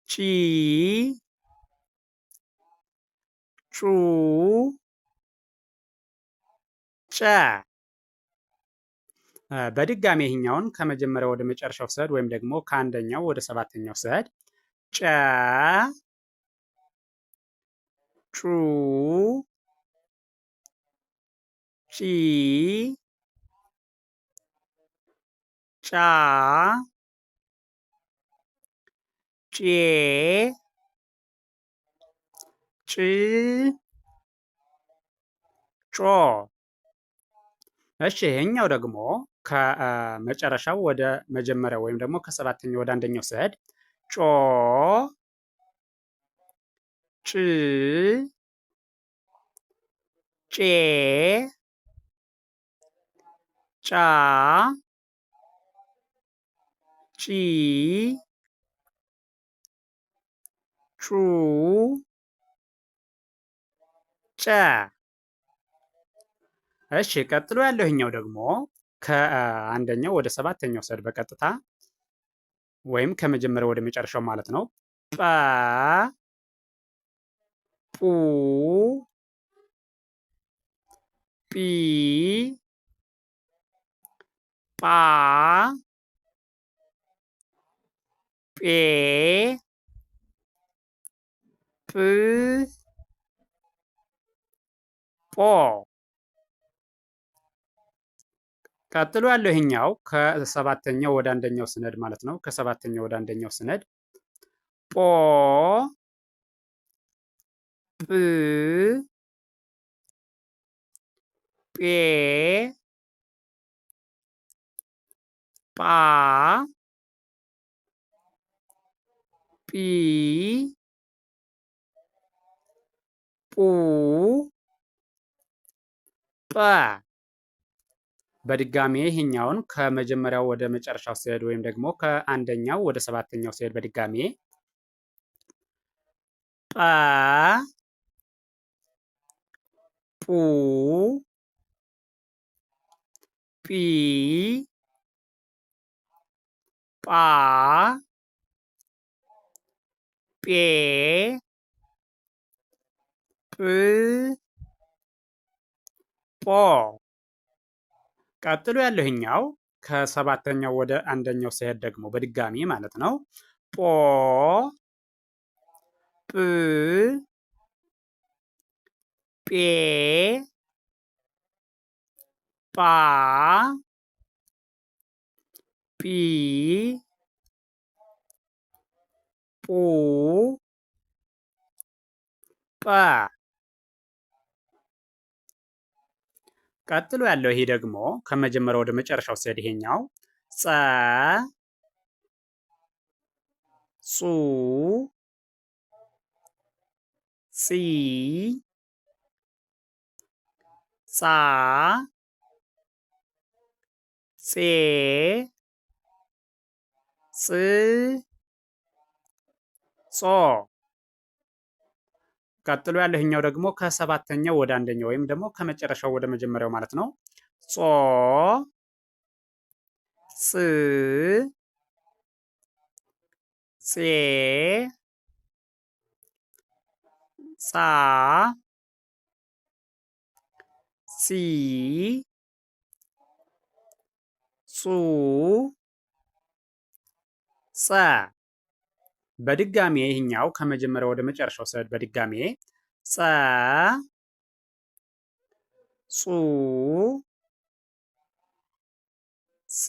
ጪ ጩ ጨ። በድጋሚ ይሄኛውን ከመጀመሪያው ወደ መጨረሻው ስሄድ ወይም ደግሞ ከአንደኛው ወደ ሰባተኛው ስሄድ ጨ ጩ ጪ ጫ ጬ ጭ ጮ። እሺ ይሄኛው ደግሞ ከመጨረሻው ወደ መጀመሪያው ወይም ደግሞ ከሰባተኛው ወደ አንደኛው ስሄድ ጮ ጭ ጬ ጫ ጪ ጩ ጨ። እሺ ቀጥሎ ያለው ይሄኛው ደግሞ ከአንደኛው ወደ ሰባተኛው ስሄድ በቀጥታ ወይም ከመጀመሪያው ወደ መጨረሻው ማለት ነው። ጰ ጱ ጲ ጳ ጴ ጵ ጶ። ቀጥሎ ያለው ይሄኛው ከሰባተኛው ወደ አንደኛው ስነድ ማለት ነው። ከሰባተኛው ወደ አንደኛው ስነድ ጶ ጵ ጴ ጳ ጲ ጱ ጰ። በድጋሜ ይሄኛውን ከመጀመሪያው ወደ መጨረሻው ሲሄድ ወይም ደግሞ ከአንደኛው ወደ ሰባተኛው ሲሄድ በድጋሜ ጰ ጱ ጲ ጳ ጴ ጵ ጶ። ቀጥሎ ያለው ይሄኛው ከሰባተኛው ወደ አንደኛው ሲሄድ ደግሞ በድጋሚ ማለት ነው። ጶ ጵ ጴ ጳ ጲ ጱ ጰ። ቀጥሎ ያለው ይሄ ደግሞ ከመጀመሪያው ወደ መጨረሻው ሲሄድ ይሄኛው ጸ ጹ ጺ ጻ ጼ ጽ ጾ። ቀጥሎ ያለው ይሄኛው ደግሞ ከሰባተኛው ወደ አንደኛው ወይም ደግሞ ከመጨረሻው ወደ መጀመሪያው ማለት ነው። ጾ ጽ ፄ ጻ ጺ ጹ ጸ በድጋሜ ይህኛው ከመጀመሪያው ወደ መጨረሻው ስሄድ በድጋሜ ጸ ጹ ጺ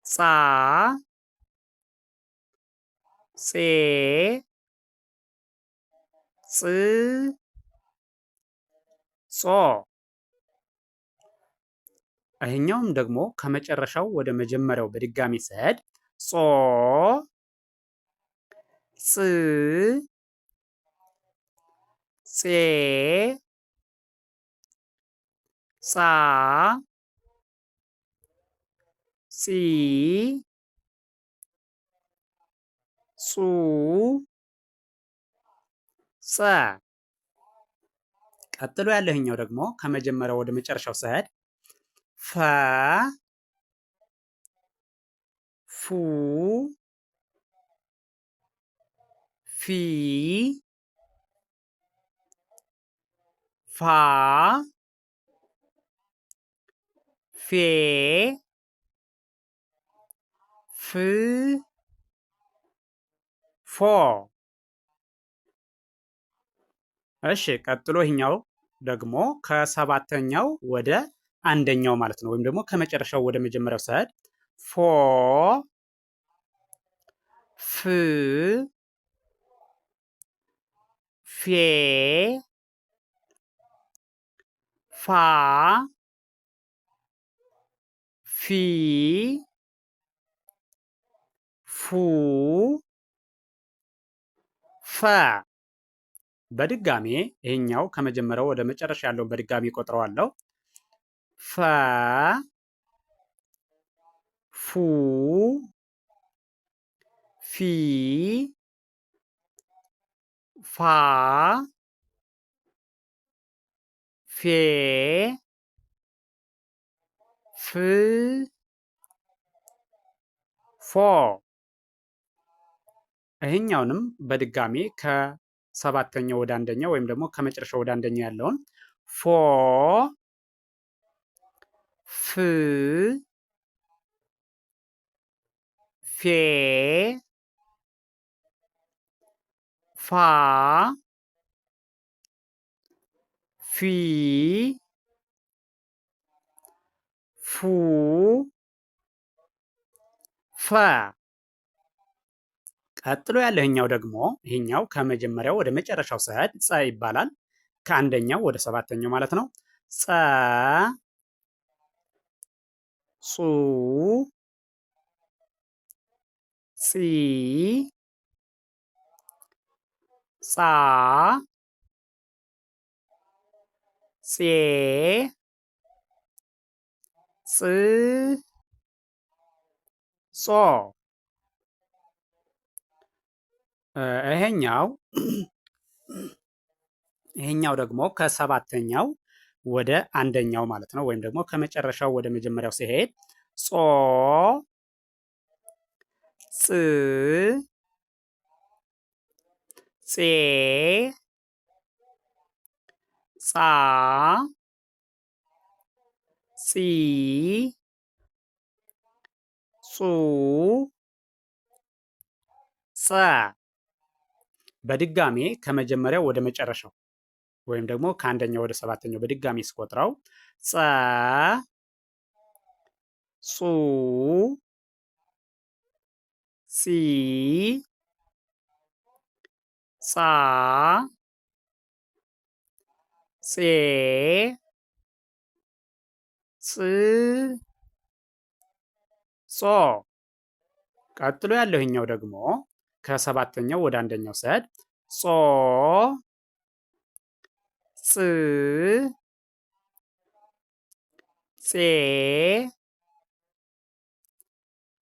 ጻ ፄ ጽ ጾ ይሄኛውም ደግሞ ከመጨረሻው ወደ መጀመሪያው በድጋሚ ስሄድ ጾ ጽ ፄ ጻ ጺ ጹ ጸ ቀጥሎ ያለህኛው ደግሞ ከመጀመሪያው ወደ መጨረሻው ስሄድ ፈ ፉ ፊ ፋ ፌ ፍ ፎ እሺ ቀጥሎ ይሄኛው ደግሞ ከሰባተኛው ወደ አንደኛው ማለት ነው። ወይም ደግሞ ከመጨረሻው ወደ መጀመሪያው ስሄድ ፎ ፍ ፌ ፋ ፊ ፉ ፈ በድጋሜ ይሄኛው ከመጀመሪያው ወደ መጨረሻ ያለውን በድጋሜ ቆጥረዋለሁ። ፈ ፉ ፊ ፋ ፌ ፍ ፎ ይሄኛውንም በድጋሜ ከሰባተኛው ወደ አንደኛው ወይም ደግሞ ከመጨረሻው ወደ አንደኛው ያለውን ፎ ፍ ፌ ፋ ፊ ፉ ፈ ቀጥሎ ያለህኛው ደግሞ ይሄኛው ከመጀመሪያው ወደ መጨረሻው ስሄድ ጸ ይባላል። ከአንደኛው ወደ ሰባተኛው ማለት ነው። ጸ ጹ ጺ ጻ ፄ ጽ ጾ ይሄኛው ደግሞ ከሰባተኛው ወደ አንደኛው ማለት ነው። ወይም ደግሞ ከመጨረሻው ወደ መጀመሪያው ሲሄድ ጾ ጽ ፄ ጻ ጺ ጹ ጸ በድጋሜ ከመጀመሪያው ወደ መጨረሻው ወይም ደግሞ ከአንደኛው ወደ ሰባተኛው በድጋሜ ስቆጥረው ጸ ጹ ጺ ጻ ፄ ጽ ጾ ቀጥሎ ያለውኛው ደግሞ ከሰባተኛው ወደ አንደኛው ስሄድ ጾ ጽ ፄ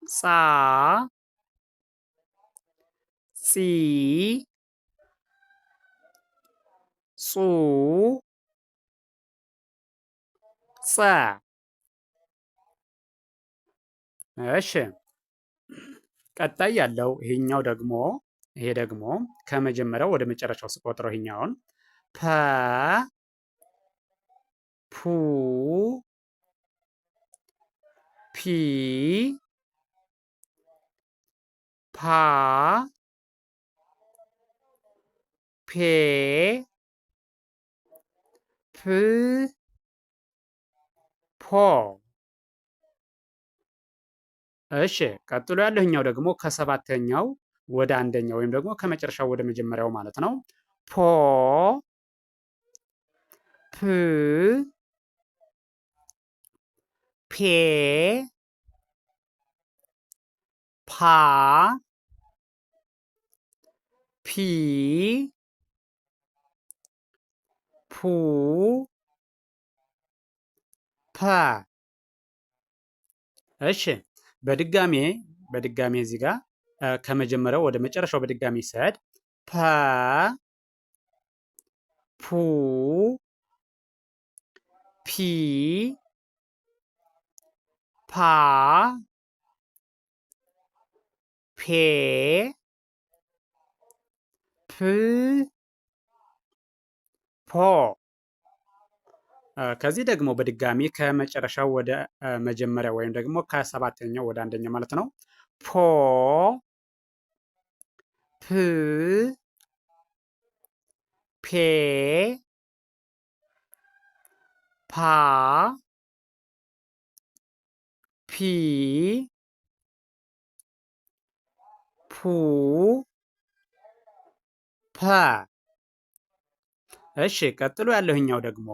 ጻ ጺ ጹ ጸ እሺ ቀጣይ ያለው ይሄ ደግሞ ከመጀመሪያው ወደ መጨረሻው ስቆጥረው ይሄኛውን ፐ ፑ ፒ ፓ ፔ ፕ ፖ። እሺ ቀጥሎ ያለህኛው ደግሞ ከሰባተኛው ወደ አንደኛው ወይም ደግሞ ከመጨረሻው ወደ መጀመሪያው ማለት ነው። ፖ ፕ ፔ ፓ ፒ ፑ ፐ። እሺ በድጋሜ እዚህ ጋር ከመጀመሪያው ወደ መጨረሻው በድጋሚ ሰድ ፐ ፑ ፒ ፓ ፔ ፕ ፖ። ከዚህ ደግሞ በድጋሚ ከመጨረሻው ወደ መጀመሪያ ወይም ደግሞ ከሰባተኛው ወደ አንደኛው ማለት ነው። ፖ ፕ ፔ ፓ ፒ ፑ ፐ። እሺ ቀጥሎ ያለውኛው ደግሞ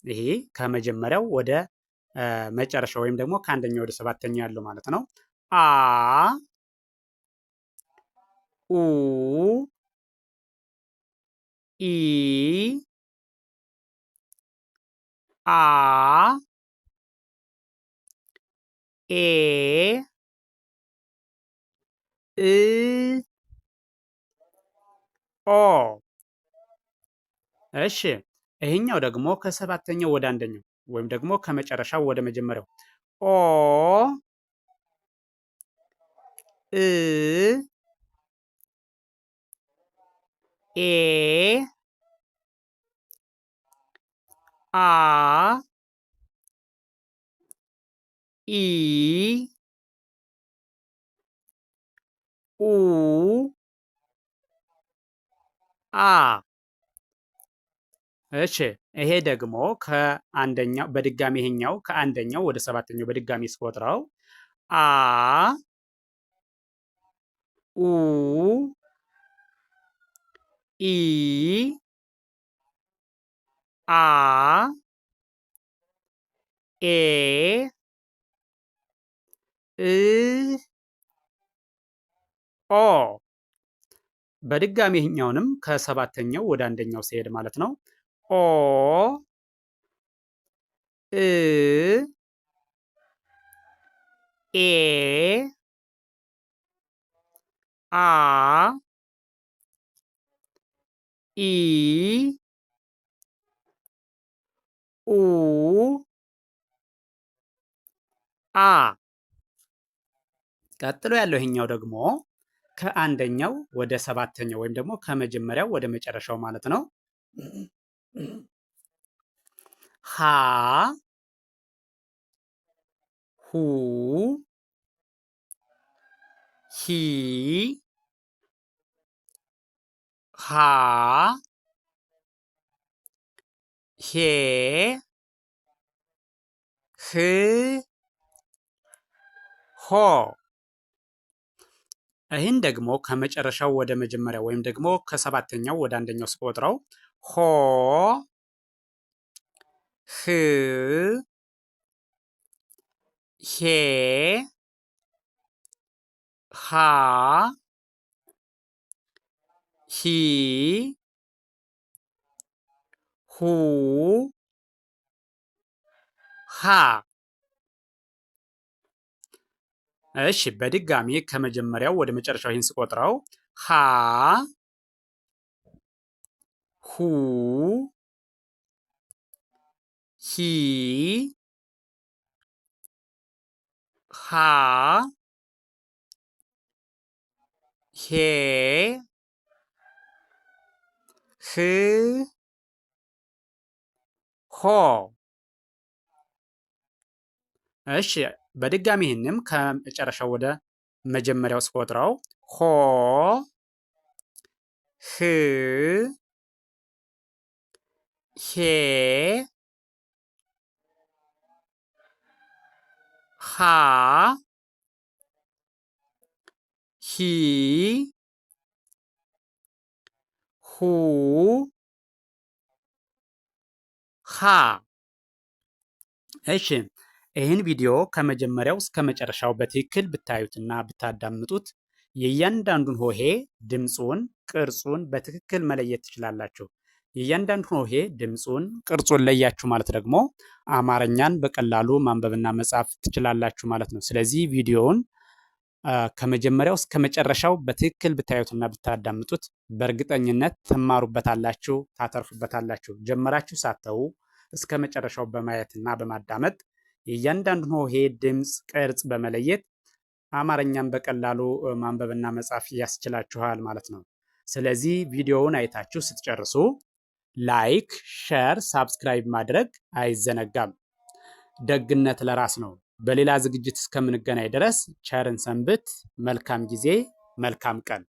ይሄ ከመጀመሪያው ወደ መጨረሻው ወይም ደግሞ ከአንደኛው ወደ ሰባተኛው ያለው ማለት ነው። አ ኡ ኢ አ ኤ እ ኦ። እሺ ይሄኛው ደግሞ ከሰባተኛው ወደ አንደኛው ወይም ደግሞ ከመጨረሻው ወደ መጀመሪያው ኦ እ ኤ አ ኢ ኡ አ። እሺ ይሄ ደግሞ ከአንደኛው በድጋሚ ይሄኛው ከአንደኛው ወደ ሰባተኛው በድጋሚ ስቆጥረው አ ኡ ኢ አ ኤ እ ኦ። በድጋሚ ይሄኛውንም ከሰባተኛው ወደ አንደኛው ሲሄድ ማለት ነው። ኦ እ ኤ አ ኢ ኡ አ። ቀጥሎ ያለው ይሄኛው ደግሞ ከአንደኛው ወደ ሰባተኛው ወይም ደግሞ ከመጀመሪያው ወደ መጨረሻው ማለት ነው። ሀ ሁ ሂ ሃ ሄ ህ ሆ። ይህን ደግሞ ከመጨረሻው ወደ መጀመሪያው ወይም ደግሞ ከሰባተኛው ወደ አንደኛው ስቆጥረው ሆ ህ ሄ ሃ ሂ ሁ ሃ። እሺ በድጋሚ ከመጀመሪያው ወደ መጨረሻው ይህን ስቆጥረው ሃ ሁ ሂ ሃ ሄ ህ ሆ። እሺ በድጋሚ ይህንም ከመጨረሻው ወደ መጀመሪያው ስቆጥረው ሆ ህ ሄ ሃ ሂ ሁ ሃ። እሺ ይህን ቪዲዮ ከመጀመሪያው እስከ መጨረሻው በትክክል ብታዩትና ብታዳምጡት የእያንዳንዱን ሆሄ ድምፁን፣ ቅርጹን በትክክል መለየት ትችላላችሁ። የእያንዳንዱን ሆሄ ድምፁን፣ ቅርጹን ለያችሁ ማለት ደግሞ አማርኛን በቀላሉ ማንበብና መጻፍ ትችላላችሁ ማለት ነው። ስለዚህ ቪዲዮውን ከመጀመሪያው እስከ መጨረሻው በትክክል ብታዩትና ብታዳምጡት በእርግጠኝነት ትማሩበታላችሁ፣ ታተርፉበታላችሁ። ጀመራችሁ ሳተው እስከ መጨረሻው በማየትና በማዳመጥ የእያንዳንዱን ሆሄ ድምፅ፣ ቅርጽ በመለየት አማርኛን በቀላሉ ማንበብና መጻፍ ያስችላችኋል ማለት ነው። ስለዚህ ቪዲዮውን አይታችሁ ስትጨርሱ ላይክ፣ ሸር፣ ሳብስክራይብ ማድረግ አይዘነጋም። ደግነት ለራስ ነው። በሌላ ዝግጅት እስከምንገናኝ ድረስ ቸርን ሰንብት። መልካም ጊዜ፣ መልካም ቀን